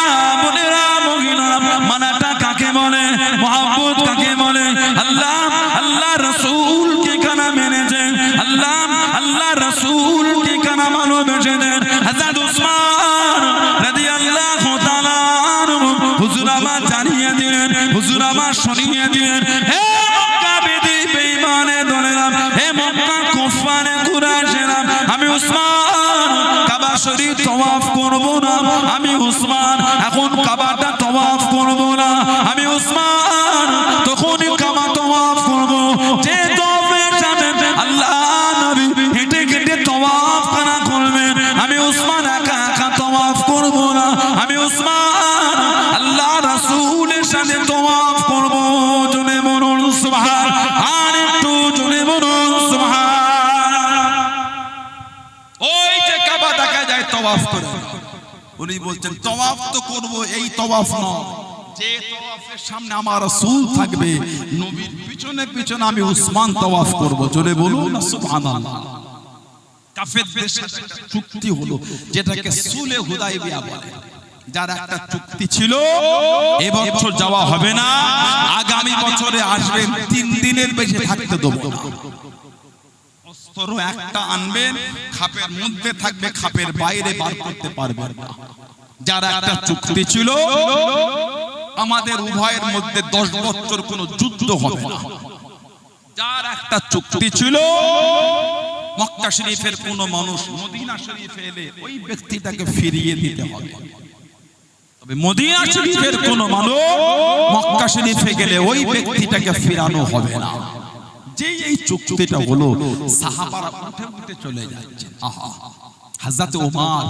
Speaker 1: বোনেরা, মহিলারা, মানাটা কাকে বলে, মহব্বত কাকে বলে? আল্লাহ আল্লাহ রাসূলকে কানা মেনেছেন, আল্লাহ আল্লাহ রাসূলকে কানা ভালোবেসেছেন। হযরত উসমান রাদিয়াল্লাহু তাআলা আনহু হুজুর আমার জানিয়ে দিলেন, হুজুর আমার শুনিয়ে দিলেন, হে মক্কা বেদী বেঈমানের দলেরা, হে মক্কা কুফারে কুরাইশেরা, আমি উসমান কাবা শরীফ তাওয়াফ করব না, আমি উসমান এখন কাবাটা তাওয়াফ করব না, আমি উসমান তখনই কাবা তাওয়াফ করব যে তাওয়াফের সাথে আল্লাহ নবী হেঁটে হেঁটে তাওয়াফ করা করবেন। আমি উসমান একা একা তাওয়াফ করব না, আমি উসমান আল্লাহ রাসূলের সাথে তাওয়াফ করব। জোরে বলুন সুবহান, আর একটু জোরে বলুন সুবহান। ওই যে কাবা দেখা যায় তাওয়াফ করে, উনি বলছেন তাওয়াফ তো করব, এই তাওয়াফ নয়, যে তাওয়াফের সামনে আমার রাসূল থাকবে, নবীর পিছনে পিছনে আমি উসমান তাওয়াফ করব। জোরে বলুন সুবহানাল্লাহ। কাফেরদের সাথে চুক্তি হলো, যেটাকে সুলে হুদাইবিয়া বলে। যার একটা চুক্তি ছিল, এবছর যাওয়া হবে না, আগামী বছরে আসবেন, 3 দিনের বেশি থাকতে দেব না। অস্ত্র একটা আনবেন, খাপের মধ্যে থাকবে, খাপের বাইরে বার করতে পারবেন না। যার একটা চুক্তি ছিল, আমাদের উভয়ের মধ্যে 10 বছর কোনো যুদ্ধ হবে না। যার একটা চুক্তি ছিল, মক্কা শরীফের কোন মানুষ মদিনা শরীফে এলে ওই ব্যক্তিটাকে ফিরিয়ে দিতে হবে। তবে মদিনা শরীফের কোন মানুষ মক্কা শরীফে গেলে ওই ব্যক্তিটাকে ফিরানো হবে না। যেই এই চুক্তিটা হলো, সাহাবারা উঠে উঠে চলে যাচ্ছে। আহা, হযরত ওমর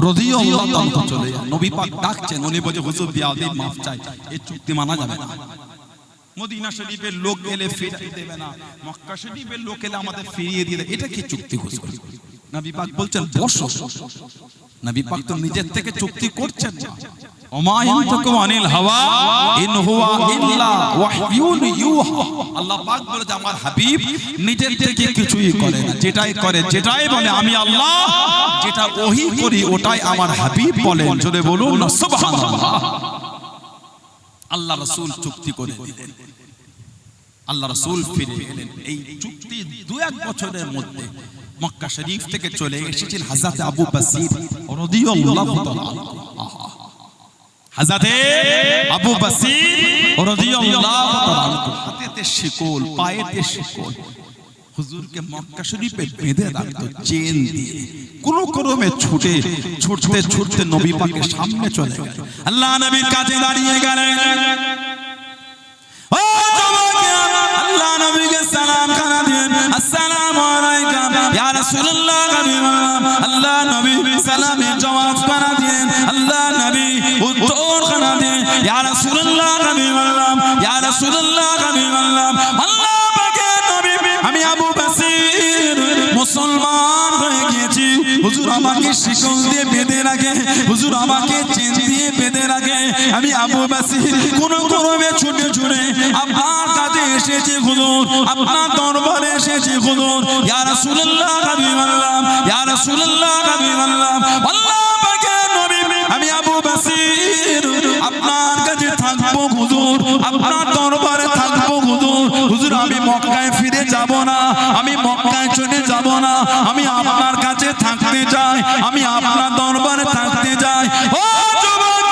Speaker 1: রাদিয়াল্লাহু তাআলা চলে যায়, নবী পাক ডাকছেন, উনি বলে হুজুর বিয়াদি মাফ চাই, এই চুক্তি মানা যাবে না। মদিনা শরীফের লোক এলে ফিরিয়ে দেবে না, মক্কা শরীফের লোক এলে আমাদের ফিরিয়ে দিলে, এটা কি চুক্তি হুজুর? নবী পাক বলছেন বসো। নবী পাক তো নিজের থেকে চুক্তি করছেন না। ওমা ইয়ানতাকু আনিল হাওয়া ইন হুয়া ইল্লা ওয়াহয়ুন ইউহা। আল্লাহ পাক বলে যে আমার হাবিব নিজের থেকে কিছুই করে না, যেটাই করে যেটাই বলে আমি আল্লাহ যেটা ওহী করি ওটাই আমার হাবিব বলেন। জোরে বলুন সুবহানাল্লাহ। আল্লাহ রাসূল চুক্তি করে দিলেন, আল্লাহ রাসূল ফিরে এলেন। এই চুক্তি 2-1 বছরের মধ্যে মক্কা শরীফ থেকে চলে এসেছেন হযরত আবু বসির রাদিয়াল্লাহু তাআলা। হযরত আবু বসির রাদিয়াল্লাহু তাআলা হাতেতে শিকল, পায়েতে শিকল, হুজুরকে মক্কা শরীফে বেঁধে রাখতো চেন দিয়ে। কোন ক্রমে ছুটতে নবী পাকের সামনে চলে গেল। আল্লাহ নবীর কাছে দাঁড়িয়ে গেলেন। ও জওয়ান, আল্লাহ নবীকে সালাম খানা দিলেন। আসসালামু আলাইকুম ইয়া রাসূলুল্লাহ। আল্লাহ নবী সালামের জবাব খানা দিলেন। আল্লাহ নবী উত্তর খানা দিলেন ইয়া রাসূলুল্লাহ ইয়া রাসূলুল্লাহ। আল্লাহ পাকের নবী আমি আবু বসির মুসলমান হয়ে গিয়েছি। হুজুর আমাকে শিকল দিয়ে বেঁধে রাখে, হুজুর আমাকে চেন দিয়ে বেঁধে রাখে। আমি আবু বসির কোন ক্রমে ছুটে আপনার কাছে এসেছি হুজুর, আপনার দরবারে এসেছি হুজুর। ইয়া রাসূলুল্লাহ হাবিবাল্লাহ, ইয়া রাসূলুল্লাহ হাবিবাল্লাহ। আল্লাহ পাকের নবী আমি আবু বসির আপনার কাছে থাকবো হুজুর, আপনার দরবারে থাকবো হুজুর। হুজুর আমি মক্কায় ফিরে যাব না, আমি মক্কায় চলে যাব না, আমি আপনার কাছে থাকতে চাই, আমি আপনার দরবারে থাকতে চাই। ও যুবক,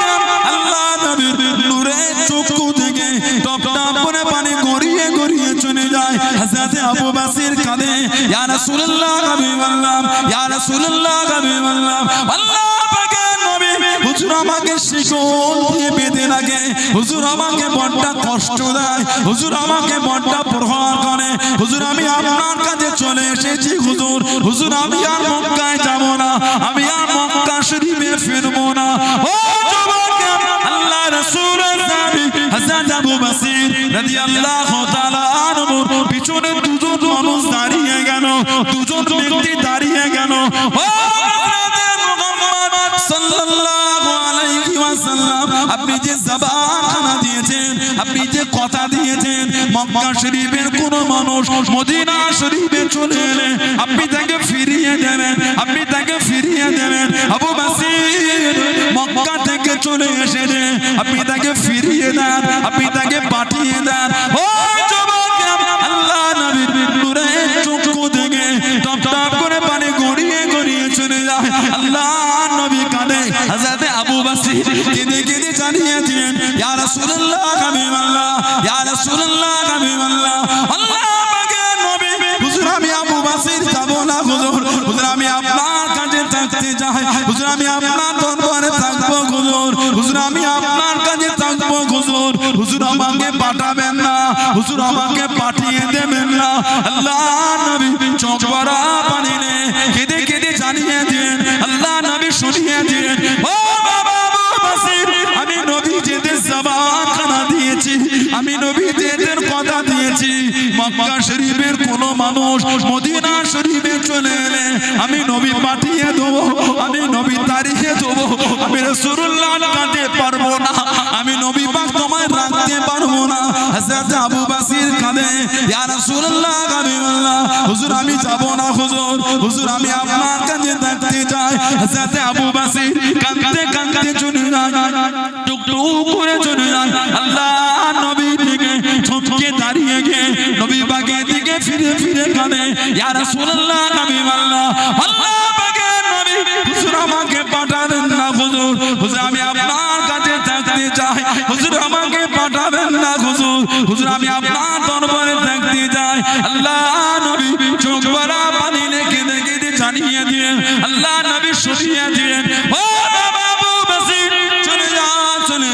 Speaker 1: আল্লাহ নবীর নূরের চক্ষু থেকে টপ টপ করে পানি গড়িয়ে গড়িয়ে চলে যায় হযরত আবু বসির কাঁধে। ইয়া রাসূলুল্লাহ হাবিবাল্লাহ, ইয়া রাসূলুল্লাহ হাবিবাল্লাহ। আল্লাহ পাকের নবী হুজুর আমাকে শিকল দিয়ে বেঁধে রাখে, হুজুর আমাকে বড় কষ্ট দেয়, হুজুর আমাকে বড় প্রহার করে। হুজুর আমি আপনার কাছে চলে এসেছি হুজুর, হুজুর আমি আর মক্কায় যাব না, আমি আর মক্কা শরীফে ফিরবো না। ও যুবক, আল্লাহ রাসূলের সাহাবী হযরত আবু বসির রাদিয়াল্লাহু তাআলা আনহুর পিছনে দুজন মানুষ দাঁড়িয়ে গেল, দুজন ব্যক্তি দাঁড়িয়ে গেল। ও সাল্লাল্লাহু আলাইহি ওয়াসাল্লাম, আপনি যে জবান খানা দিয়েছেন, আপনি যে কথা দিয়েছেন মক্কা শরীফের কোন মানুষ মদিনা শরীফে চলে এলে আপনি তাকে ফিরিয়ে দেবেন, আপনি তাকে ফিরিয়ে দেবেন। আবু বসির মক্কা থেকে চলে এসেছে, আপনি তাকে ফিরিয়ে দেন, আপনি তাকে পাঠিয়ে দেন। ও যুবক, আল্লাহ নবীর নূরের চক্ষু থেকে টপ টপ করে পানি গড়িয়ে গড়িয়ে চলে যায়। আল্লাহ নবী কাঁদে, হযরত আবু বসির কেঁদে কেঁদে জানিয়েছেন ইয়া রাসূলুল্লাহ হাবিবাল্লাহ, ইয়া রাসূলুল্লাহ হাবিবাল্লাহ। আল্লাহ পাকের নবী হুজুর আমি আবু বসির যাব না হুজুর, হুজুর আমি আপনার কাছে থাকতে চাই, হুজুর আমি আপনার দরবারে থাকবো হুজুর, হুজুর আমি আপনার কাছে থাকবো হুজুর, হুজুর আমাকে পাঠাবেন না, হুজুর আমাকে পাঠিয়ে দেবেন না। আল্লাহ নবী চোখ ভরা পানি নিয়ে কেঁদে কেঁদে জানিয়ে দিন, আল্লাহ নবী শুনিয়ে দিন। ও বাবা আবু বসির, আমি নবী যেদের জবান খানা দিয়েছি, আমি নবী যেদের কথা দিয়েছি মক্কা শরীফের কোন মানুষ মদিনা শরীফে চলে এলে আমি নবী পাঠিয়ে দেবো, আমি নবী তাড়িয়ে দেবো। আমি রাসূলুল্লাহ কাঁদতে পারবো না, আমি নবী পাক তোমায় রাখতে পারবো না। হযরত আবু বসির কাঁদে, ইয়া রাসূলুল্লাহ হাবিবাল্লাহ, হুজুর আমি যাব না হুজুর, হুজুর আমি আপনার কাছে থাকতে চাই। হযরত আবু বসির কাঁদতে কাঁদতে চলে যায়, টুকটুক করে চলে যায়। আল্লাহ নবী থেকে ঝুঁকে দাঁড়িয়ে গিয়ে নবী পাকের দিকে ফিরে ফিরে কাঁদে, ইয়া রাসূলুল্লাহ হাবিবাল্লাহ। আল্লাহ পাকের নবী হুজুর আমাকে পাঠাবেন না হুজুর, হুজুর আমি আপনার কাছে থাকতে চাই, হুজুর আমাকে পাঠাবেন না হুজুর, হুজুর আমি আপনার দরবারে থাকতে চাই। আল্লাহ নবী চোখ ভরা পানি লেগে কেঁদে জানিয়ে দিয়ে আল্লাহ নবী শুনিয়ে দিলেন, ও বাবা আবু বসির চলে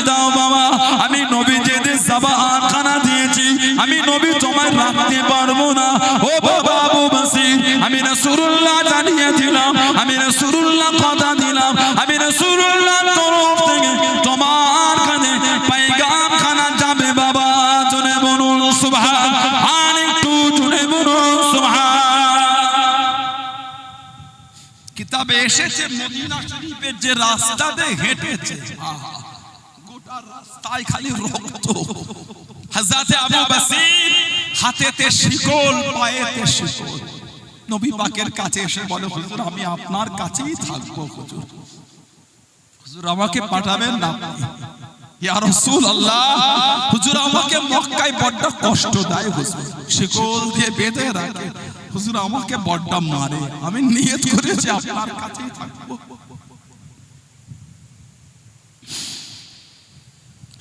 Speaker 1: যাও বাবা, আমি নবী যেদের জবান খানা দিয়েছি আমি নবী তোমায় রাখতে পারবো না। ও বাবা আবু বসির, আমি রাসূলুল্লাহ জানিয়ে দিলাম, আমি রাসূলুল্লাহ কথা দিলাম, আমি রাসূলুল্লাহ তরফ থেকে তোমার কাছে পয়গাম খানা যাবে বাবা। জোরে বলুন সুবহান, আর একটু জোরে বলুন সুবহান। এসেছে মদিনা শরীফের যে রাস্তা দিয়ে হেঁটেছে, গোটা রাস্তায় খালি রক্ত। হযরত আবু বসির হাতেতে শিকল, পায়েতে শিকল। নবী পাকের কাছে এসে বলে, হুজুর আমি আপনার কাছেই থাকবো, হুজুর হুজুর আমাকে পাঠাবেন না। ইয়া রাসূলুল্লাহ, হুজুর আমাকে মক্কায় বড় কষ্ট দেয়, হুজুর শিকল দিয়ে বেঁধে রাখে, হুজুর আমাকে বড় মারে, আমি নিয়ত করেছি আপনার কাছেই থাকবো।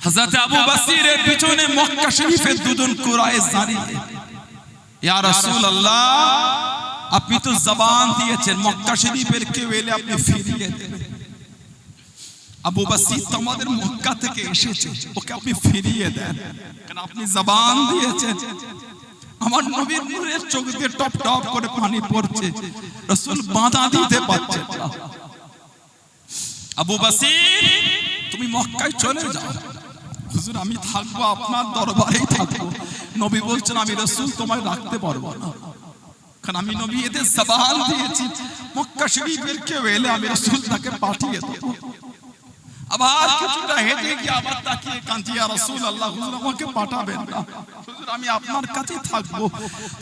Speaker 1: হযরত আবু বসিরের পিছনে মক্কা শরীফের দুজন কুরাইশ দাঁড়িয়ে, ইয়া রাসূলুল্লাহ আপনি তো জবান দিয়েছেন মক্কা শরীফের কেউ এলে আপনি ফিরিয়ে দেবেন। আবু বসির তো আমাদের মক্কা থেকে এসেছে, ওকে আপনি ফিরিয়ে দেন, কারণ আপনি জবান দিয়েছেন। আমার নবীর নূরের চোখ দিয়ে টপ টপ করে পানি পড়ছে, রাসূল বাধা দিতে পারছে না। আবু বসির তুমি মক্কায় চলে যাও, হুজুর আমি থাকবো আপনার দরবারেই থাকবো। নবী বলছেন আমি রাসূল তোমায় রাখতে পারবো না, কারণ আমি নবী এদের জবান দিয়েছি মক্কা শরীফের কেউ এলে আমি রাসূল তাকে পাঠিয়ে দেবো। আবার কিছুটা হেঁটে গিয়ে আবার তাকিয়ে কাঁদছি, ইয়া রাসূলুল্লাহ হুজুর আমাকে পাঠাবেন না, হুজুর আমি আপনার কাছে থাকবো,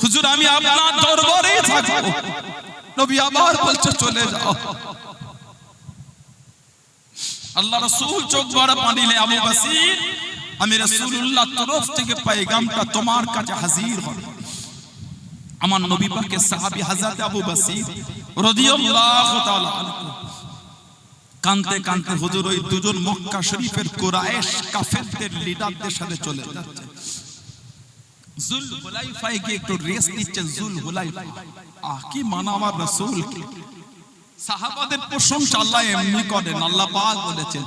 Speaker 1: হুজুর আমি আপনার দরবারেই থাকবো। নবী আবার বলছে চলে যাও। আল্লাহ রাসূল চোখ ভরা পানি নিয়ে, আবু বসির আমি রাসূলুল্লাহর তরফ থেকে পয়গামটা তোমার কাছে হাজির হবে। আমার নবী পাকের সাহাবী হযরত আবু বসির রাদিয়াল্লাহু তাআলা আনহু কাঁদতে কাঁদতে হুজুর ওই দুজন মক্কা শরীফের কুরাইশ কাফেরদের লিডারদের সাথে চলে যাচ্ছে। জুল হুলাইফায় গিয়ে একটু রেস্ট নিচ্ছেন। জুল হুলাইফা কি মানা আমার রাসূল, সাহাবাদের প্রশংসা আল্লাহ এমনি করেন। আল্লাহ পাক বলেছেন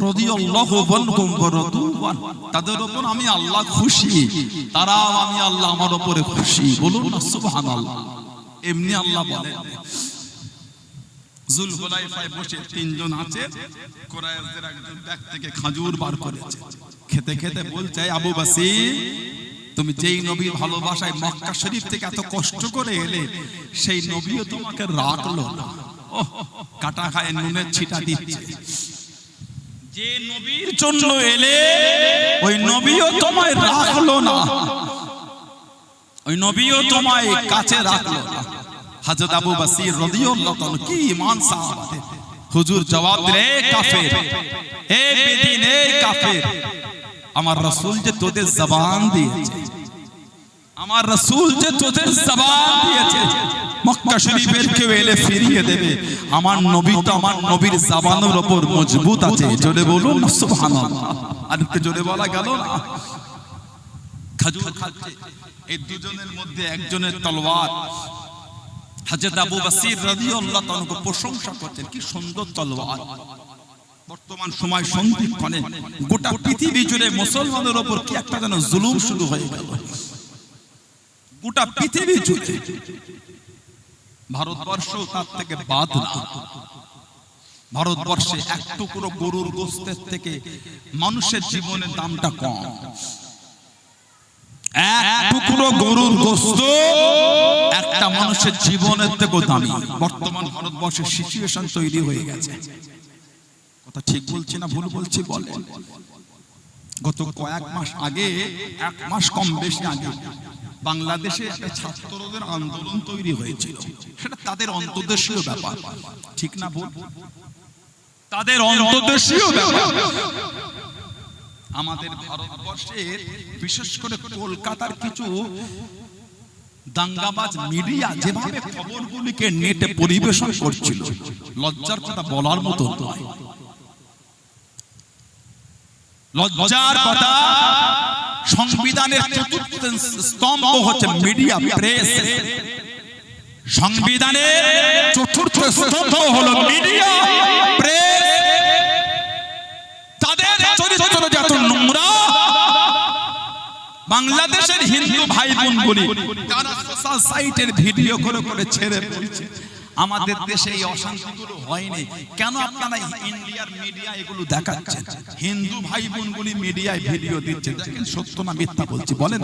Speaker 1: রাদিয়াল্লাহু আনহুম ওয়া রাদুয়ান, তাদের উপর আমি আল্লাহ খুশি, তারাও আমি আল্লাহ আমার উপরে খুশি। বলুন না সুবহানাল্লাহ। এমনি আল্লাহ বলেন। জুল হুলাইফায় বসে তিনজন আছে, কুরাইশদের একজন ব্যাগ থেকে খেজুর বার করেছে, খেতে খেতে বলছে আবু বসির তুমি যেই নবীর ভালোবাসায় মক্কা শরীফ থেকে এত কষ্ট করে এলে, সেই নবীও তোমাকে রাখলো না। কাটা খায় নুনের ছিটা দিচ্ছে। যে নবীর জন্য এলে ওই নবীও তোমায় রাখলো না, ওই নবীও তোমায় কাছে রাখলো না। হযরত আবু বসির রাদিয়াল্লাহু তাআলা কি ঈমান সাহাবা, হুজুর জবাব দিলে কাফের, এ বেদিন, এ কাফের, আমার রাসূল যে তোদের জবান দিয়েছে, আমার রাসূল যে তোদের জবান দিয়েছে মক্কা শরীফের কেউ এলে ফিরিয়ে দেবে, আমার নবী তো আমার নবীর জবানের উপর মজবুত আছে। জোরে বলুন সুবহানাল্লাহ। আর একটু জোরে বলা গেল না। খেজুর খাচ্ছে, এই দুজনের মধ্যে একজনের তলোয়ার। হযরত আবু বসির রাদিয়াল্লাহু তাআলা প্রশংসা করতেন, কি সুন্দর তলোয়ার। বর্তমান সময় সন্ধিক্ষণে গোটা পৃথিবী জুড়ে মুসলমানদের উপর কি একটা যেন জুলুম শুরু হয়ে গেল। গোটা পৃথিবী জুড়ে, ভারতবর্ষ তার থেকে বাদ না। ভারতবর্ষে এক টুকরো গরুর গোশতের থেকে মানুষের জীবনের দামটা কম। এক টুকরো গরুর গোশত একটা মানুষের জীবনের থেকেও দামি। বর্তমান ভারতবর্ষের সিচুয়েশন তৈরি হয়ে গেছে। কথা ঠিক বলছি না ভুল বলছি বলেন? গত কয়েক মাস আগে, এক মাস কম বেশি আগে, বাংলাদেশে একটা ছাত্রদের আন্দোলন তৈরি হয়েছিল। সেটা তাদের অন্তর্দেশীয় ব্যাপার, ঠিক না ভুল? তাদের অন্তর্দেশীয় ব্যাপার। আমাদের ভারতবর্ষের বিশেষ করে কলকাতার কিছু দাঙ্গাবাজ মিডিয়া যেভাবে খবরগুলিকে নেটে পরিবেশন করছিল, লজ্জার কথা বলার মতো নয়। লজ্জার কথা। সংবিধানের চতুর্থ স্তম্ভ হচ্ছে মিডিয়া, প্রেস। সংবিধানের চতুর্থ স্তম্ভ হলো মিডিয়া, প্রেস। তাদের চরিত্র যত নোংরা, বাংলাদেশের হিন্দু ভাই বোনগুলি তারা সোশ্যাল সাইটের ভিডিও করে করে ছেড়ে পড়ছে। আমাদের দেশে এই অশান্তিগুলো হয়নি কেন? আপনারা ইন্ডিয়ার মিডিয়া এগুলো দেখাচ্ছেন, হিন্দু ভাই বোনগুলি মিডিয়ায় ভিডিও দিচ্ছে। দেখেন সত্য না মিথ্যা বলছি বলেন।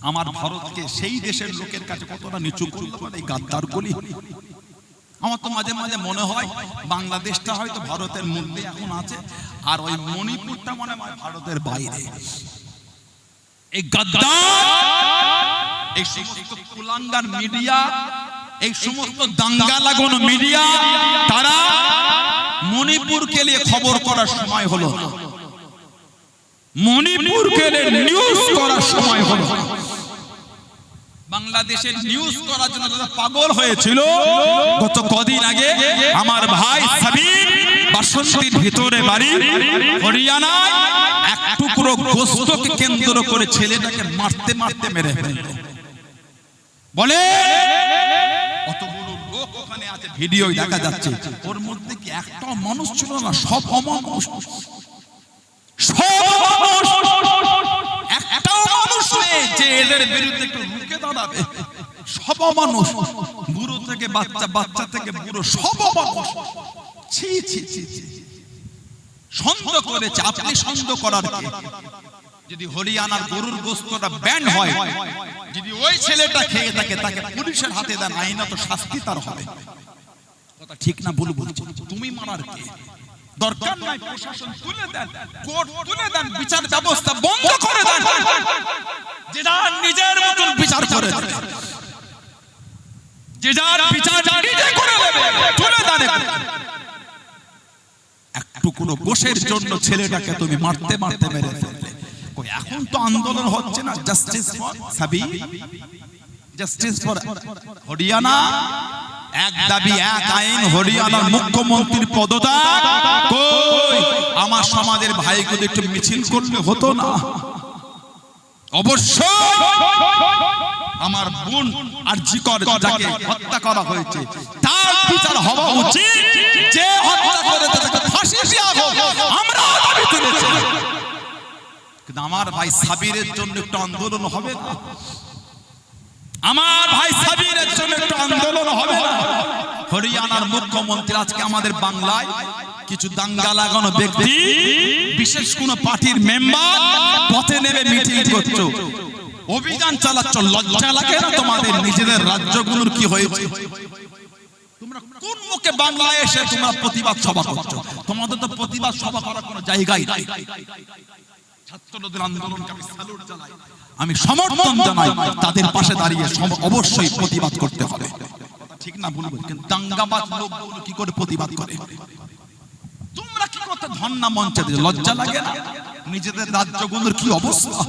Speaker 1: আমার ভারতকে সেই দেশের লোকের কাছে কতটা নিচু করলো এই গাদ্দারগুলি। আমার তো মাঝে মাঝে মনে হয় বাংলাদেশটা হয়তো ভারতের মধ্যে এখন আছে, আর ওই মণিপুরটা মনে হয় ভারতের বাইরে। এই গাদ্দার, এই সমস্ত কুলাঙ্গার মিডিয়া, এই সমস্ত দাঙ্গা লাগানো মিডিয়া, তারা মণিপুরকে নিয়ে খবর করার সময় হলো, মণিপুরকে নিয়ে নিউজ করার সময় হলো। বাংলাদেশের নিউজ করার জন্য যারা পাগল হয়েছিল, গত কদিন আগে আমার ভাই সাবির বাসন্তীর ভিতরে বাড়ি হরিয়ানায় এক টুকরো গোশতকে কেন্দ্র করে ছেলেটাকে মারতে মারতে মেরে ফেলল। বলে কতগুলো লোক ওখানে আছে, ভিডিও দেখা যাচ্ছে, ওর মধ্যে কি একটা মানুষ ছিল না? সব অমানুষ, সব মানুষ, একটা মানুষ নেই যে এদের বিরুদ্ধে একটু রুখে দাঁড়াবে। সব মানুষ, বুড়ো থেকে বাচ্চা, বাচ্চা থেকে বুড়ো, সব মানুষ। ছি ছি ছি ছি, সন্দেহ করেছে। আপনি সন্দেহ করার কি? যদি হরিয়ানার গরুর গোশতটা ব্যান্ড হয়, যদি ওই ছেলেটা খেয়ে থাকে, তাকে পুলিশের হাতে দেন, আইনত শাস্তি তার হবে। কথা ঠিক না ভুল বলছি? তুমি মারার কে? দরকার নাই প্রশাসন তুলে দেন, কোর্ট তুলে দেন, বিচার ব্যবস্থা বন্ধ করে দেন, যে যার নিজের মতন বিচার করে দেন, যে যার বিচার নিজে করে নেবে, তুলে দেন। একটু কোনো গোশের জন্য ছেলেটাকে তুমি মারতে মারতে মেরে ফেললে। এখন তো আন্দোলন হচ্ছে না, জাস্টিস ফর সাবি, জাস্টিস ফর হরিয়ানা, এক দাবি এক আইন, হরিয়ানার মুখ্যমন্ত্রীর পদত্যাগ। কই আমার সমাজের ভাইগুলো একটু মিছিল করলে হতো না? অবশ্যই আমার বোন আরজি কর যাকে হত্যা করা হয়েছে তার বিচার হওয়া উচিত। যে হত্যা করেছে তাকে ফাঁসি দেওয়া হোক, আমরা দাবি তুলেছি। কিন্তু আমার ভাই সাবিরের জন্য একটু আন্দোলন হবে না? আমার ভাই সাবিরের জন্য একটু আন্দোলন হবে না? হরিয়ানার মুখ্যমন্ত্রী আজকে আমাদের বাংলায় কিছু দাঙ্গা লাগানো ব্যক্তি, বিশেষ কোন পার্টির মেম্বার পথে নেমে মিটিং করছো, অভিযান চালাচ্ছ, লজ্জা লাগে না তোমাদের? নিজেদের রাজ্যগুলোর কি হয়েছে? তোমরা কোন মুখে বাংলায় এসে তোমরা প্রতিবাদ সভা করছো? তোমাদের তো প্রতিবাদ সভা করার কোনো জায়গাই নাই। ছাত্রদের আন্দোলনকে আমি স্যালুট জানাই, আমি সমর্থন জানাই, তাদের পাশে দাঁড়িয়ে অবশ্যই প্রতিবাদ করতে হবে। ঠিক না বলবো? কিন্তু দাঙ্গাবাজ লোকগুলো কি করে প্রতিবাদ করে? তোমরা কি করতে ধর্ণা মঞ্চে? লজ্জা লাগে না? নিজেদের রাজ্যগুলোর কি অবস্থা?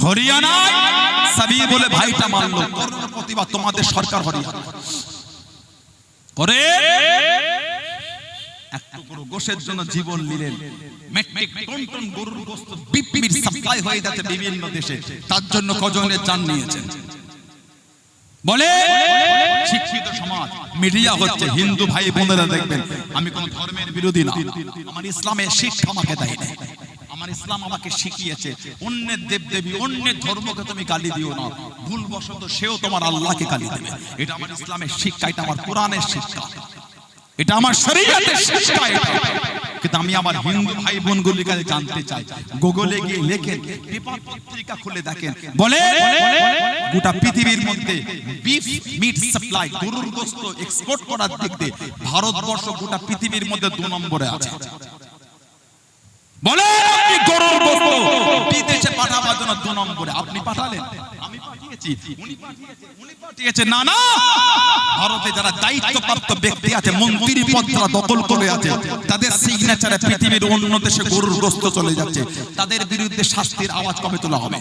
Speaker 1: হরিয়ানায় সাবি বলে ভাইটা মারলো, প্রতিবাদ তোমাদের সরকার হরিয়ানা করে একটু পুরো গোশের জন্য জীবন নিলেন। মেট্রিক টন টন গরুর গোশত বিপির সাপ্লাই হয়ে যাচ্ছে বিভিন্ন দেশে, তার জন্য কজনের জান নিয়েছেন। বলে শিক্ষিত সমাজ, মিডিয়া হচ্ছে, হিন্দু ভাই বোনেরা দেখবেন, আমি কোন ধর্মের বিরোধী না, আমার ইসলামের শিক্ষা আমাকে দেয় না, আমার ইসলাম আমাকে শিখিয়েছে অন্যের দেবদেবী, অন্যের ধর্মকে তুমি গালি দিও না, ভুলবশত সেও তোমার আল্লাহকে গালি দেবে। এটা আমার ইসলামের শিক্ষা, এটা আমার কোরআনের শিক্ষা, এটা আমার শরীয়তের শিক্ষা। কিন্তু আমি আমার হিন্দু ভাই বোনগুলির কাছে জানতে চাই, গুগলে গিয়ে লেখেন, পেপার পত্রিকা খুলে দেখেন, বলে গোটা পৃথিবীর মধ্যে বিফ মিট সাপ্লাই, গরুর গোশত এক্সপোর্ট করার দিক দিয়ে ভারতবর্ষ গোটা পৃথিবীর মধ্যে 2 নম্বরে আছে। বলে আপনি গরুর গোশত বিদেশে পাঠাবার জন্য 2 নম্বরে, আপনি পাঠালেন? আমি পাঠিয়েছি? উনি পাঠিয়েছে? না না, ভারতে যারা দায়িত্বপ্রাপ্ত ব্যক্তি আছে, মন্ত্রী পদ যারা দখল করে আছে, তাদের সিগনেচারে পৃথিবীর অন্য দেশে গরুর গোশত চলে যাচ্ছে, তাদের বিরুদ্ধে শাস্তির আওয়াজ কবে তোলা হবে?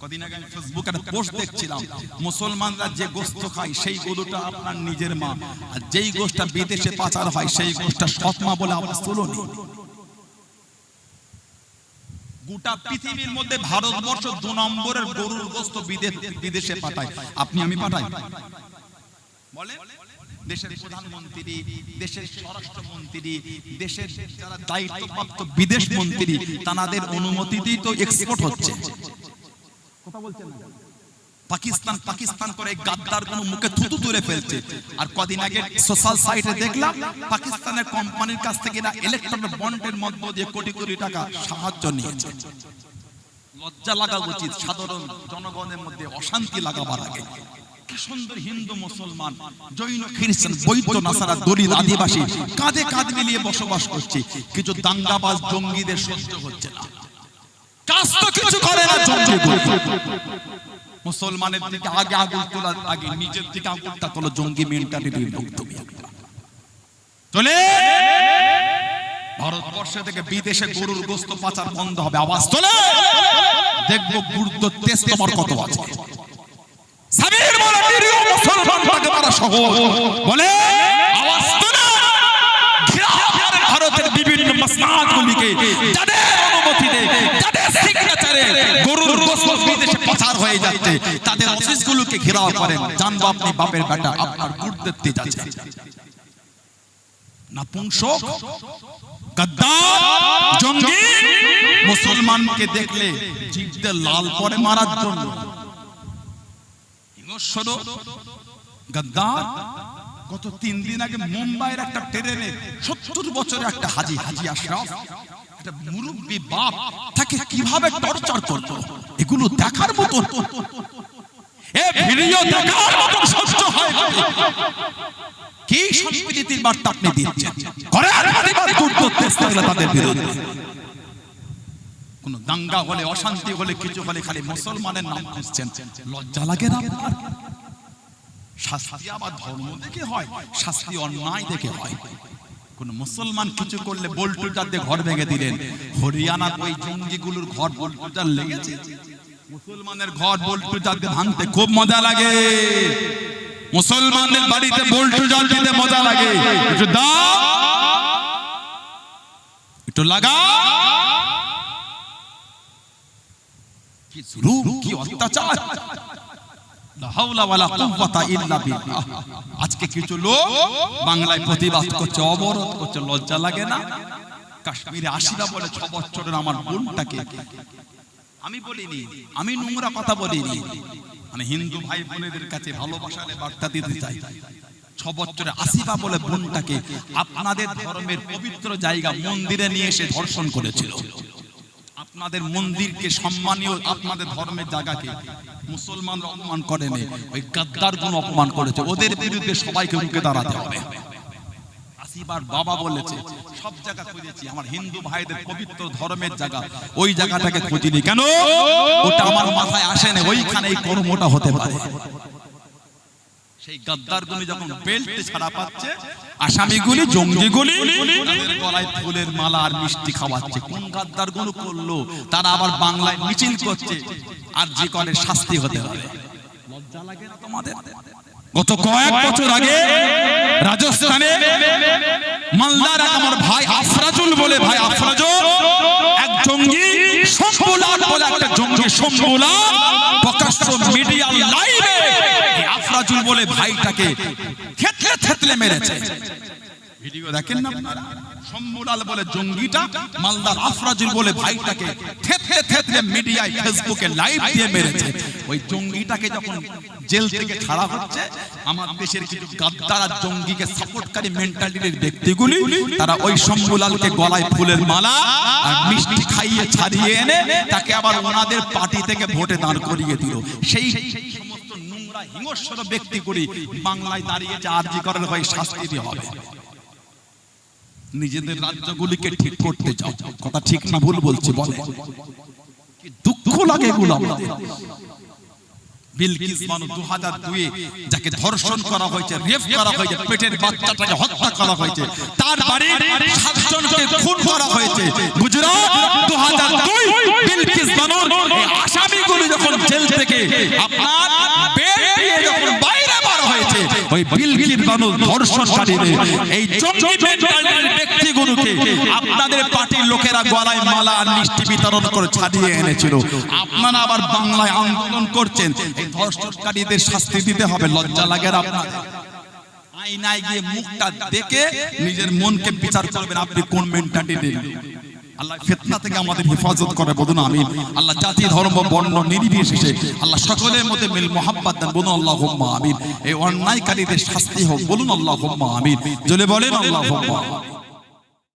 Speaker 1: কদিন আগে আমি ফেসবুকে একটা পোস্ট দেখছিলাম, মুসলমানরা যে গোশত খায় সেই গরুটা আপনার নিজের মা, আর যেই গোশতটা বিদেশে পাচার হয় সেই গোশতটা সৎ মা বলে আওয়াজ তোলেনি। গোটা পৃথিবীর মধ্যে ভারতবর্ষ 2 নম্বরের গরুর গোশত বিদেশে পাঠায়, আপনি আমি পাঠাই? বলে দেশের প্রধানমন্ত্রী, দেশের স্বরাষ্ট্রমন্ত্রী, দেশের যারা দায়িত্বপ্রাপ্ত বিদেশ মন্ত্রী, তাদের অনুমতিতেই তো এক্সপোর্ট হচ্ছে। কথা বলছেন না? পাকিস্তান পাকিস্তান করে গাদ্দার কোন মুখে থুতু তুলে ফেলছে। আর কদিন আগে সোশ্যাল সাইটে দেখলাম, পাকিস্তানের কোম্পানির কাছ থেকে না ইলেকট্রনিক বন্ডের মধ্য দিয়ে কোটি কোটি টাকা সাহায্য নিয়েছে। লজ্জা লাগা উচিত সাধারণ জনগণের মধ্যে, অশান্তি লাগাবার আগে। সুন্দর হিন্দু মুসলমান জৈন খ্রিস্টান বৌদ্ধ নাসারা দলিত আদিবাসী কাঁধে কাঁধ মিলিয়ে বসবাস করছে, কিছু দাঙ্গাবাজ জঙ্গিদের সহ্য হচ্ছে না, কাজ তো কিছু করে না জঙ্গি। মুসলমানের দিকে আগে আগুন তোলার আগে নিজের দিকে আগুনটা তোলো, জঙ্গি মেন্টালিটির লোক তুমি। চলে ভারতবর্ষ থেকে বিদেশে গরুর গোশত পাচার বন্ধ হবে, আওয়াজ তোলে, দেখবো গুরুত্ব তেজ তোমার কত আছে। সাবির বলে নিরীহ মুসলমানকে মারা সহজ, বলে আওয়াজ তোলে। ভারতের বিভিন্ন মসনাদগুলিকে যাদের অনুমতিতে, যাদের সিগনেচারে গরুর গোশত বিদেশে পাচার হয়ে যাচ্ছে, তাদের অফিসগুলোকে ঘেরাও করেন, জানবো আপনি বাপের বেটা আপনার গুরুত্ব তেজ আছে। নাপুংসক, গাদ্দার, জঙ্গি মুসলমানকে দেখলে জিভে লাল পরে মারার জন্য। হিংস্র গাদ্দার গত 3 দিন আগে মুম্বাইয়ের একটা ট্রেনে 70 বছরের একটা হাজি আশরাফ, একটা মুরব্বী বাপ, তাকে কিভাবে টর্চার করতো, এগুলো দেখার মতো, এই ভিডিও দেখার মতো সহ্য হয় না। কি সম্প্রীতির বার্তা আপনি দিচ্ছেন? তাদের বিরুদ্ধে কোন দাঙ্গা হলে, অশান্তি হলে, কিছু হলে খালি মুসলমানের নাম খুঁজছেন, লজ্জা লাগে না আপনার? শাস্তি আবার ধর্ম দেখে হয়, শাস্তি অন্যায় দেখে হয়। কোন মুসলমান কিছু করলে বল্টুজার দিয়ে ঘর ভেঙে দিলেন, হরিয়ানার ওই জঙ্গিগুলোর ঘর বল্টুজার লেগেছে। মুসলমানের ঘর বল্টুজার দিয়ে ভাঙতে খুব মজা লাগে, মুসলমানদের বাড়িতে বল্টুজার দিতে মজা লাগে। একটু দাও, একটু লাগা, কি জুলুম, কি অত্যাচার, লা হাওলা ওয়ালা কুওয়াতা ইল্লা বিল্লাহ। আজকে কিছু লোক বাংলায় প্রতিবাদ করছে, অবরোধ করছে, লজ্জা লাগে না? কাশ্মীরে আসিরা বলে 6 বছরের আমার বোনটাকে, আমি বলিনি, আমি নোংরা কথা বলিনি, মানে হিন্দু ভাই বোনেদের কাছে ভালোবাসার বার্তা দিতে চাই। 6 বছরে আসিবা বলে বোনটাকে আপনাদের ধর্মের পবিত্র জায়গা মন্দিরে নিয়ে এসে ধর্ষণ করেছিল। আপনাদের মন্দিরকে সম্মানীয়, আপনাদের ধর্মের জায়গাকে মুসলমানরা অপমান করেনি, ওই গাদ্দার গুণ অপমান করেছে। ওদের বিরুদ্ধে সবাইকে রুখে দাঁড়াতে হবে। আসিবার বাবা বলেছে সব জায়গা খুঁজেছি, আমার হিন্দু ভাইদের পবিত্র ধর্মের জায়গা, ওই জায়গাটাকে খুঁজিনি কেন? ওটা আমার মাথায় আসে না, ওইখানে এই কর্মটা হতে পারে। সেই গাদ্দারগুলি যখন বেল্ট ছাড়া পাচ্ছে, আসামিগুলি, জঙ্গিগুলি তাদের গলায় ফুলের মালা আর মিষ্টি খাওয়াচ্ছে। কোন গাদ্দারগুলো করলো? তারা আবার বাংলায় মিছিল করছে, আর যে করে শাস্তি হতে হবে। লজ্জা লাগে না তোমাদের? গত কয়েক বছর আগে রাজস্থানে মালদার আমার ভাই আফরাজুল বলে, ভাই আফরাজুল এক জঙ্গি, শম্ভুলাল বলে একটা জঙ্গি, শম্ভুলাল প্রকাশ্য মিডিয়া লাইভে আফরাজুল বলে ভাইটাকে থেতলে থেতলে মেরেছে। ভিডিও দেখেন না আপনারা? শম্ভুলাল বলে জঙ্গিটা মালদার আফরাজুল বলে ভাইটাকে থেতলে থেতলে মিডিয়ায়, ফেসবুকে লাইভ দিয়ে মেরেছে। ওই জঙ্গিটাকে যখন জেল থেকে ছাড়া হচ্ছে, আমার দেশের কিছু গাদ্দার আর জঙ্গিকে সাপোর্টকারী মেন্টালিটির ব্যক্তিগুলি, তারা ওই শম্ভুলালকে গলায় ফুলের মালা আর মিষ্টি খাইয়ে ছাড়িয়ে এনে তাকে আবার ওনাদের পার্টি থেকে ভোটে দাঁড় করিয়ে দিল। সেই সমস্ত নোংরা হিংস্র ব্যক্তিগুলি বাংলায় দাঁড়িয়ে যে আরজি করার হয় শাস্তি দিয়ে হবে। নিজেদের রাজ্যগুলিকে ঠিক করতে যাও, কথা ঠিক না ভুল বলছি? বলে কি দুঃখ লাগে এগুলো আমাদের। বিলকিস বানু 2002 যাকে ধর্ষণ করা হয়েছে, রেপ করা হয়েছে, পেটের বাচ্চাটাকে হত্যা করা হয়েছে, তার বাড়ির 7 জনকে খুন করা হয়েছে। গুজরাট 2002 বিলকিস বানুর এই আসামিগুলো যখন জেল থেকে আপনার বেরিয়ে যখন বাইরে বার হয়েছে, ওই বিলকিস বানু ধর্ষণকারীদের এই জঙ্গি মেন্টালিটির ব্যক্তিগুলোকে আপনাদের পার্টির লোকেরা গলায় মালা আর মিষ্টি বিতরণ করে ছাড়িয়ে এনেছিল। আপনারা আবার বাংলায় আন্দোলন করছেন, এই ধর্ষণকারীদের শাস্তি দিতে হবে। লজ্জা লাগে না আপনাদের? আয়নায় গিয়ে মুখটা দেখে নিজের মনকে বিচার করবেন, আপনি কোন মেন্টালিটির। আল্লাহ ফিতনা থেকে আমাদের হেফাজত করে, বলুন আমিন। আল্লাহ জাতি, ধর্ম, বর্ণ নির্বিশেষে আল্লাহ সকলের মধ্যে মিল মোহাব্বত দেন, বলুন আল্লাহুম্মা আমিন। এই অন্যায়কারীদের শাস্তি হোক, বলুন আল্লাহুম্মা আমিন। জোরে বলেন আল্লাহুম্মা।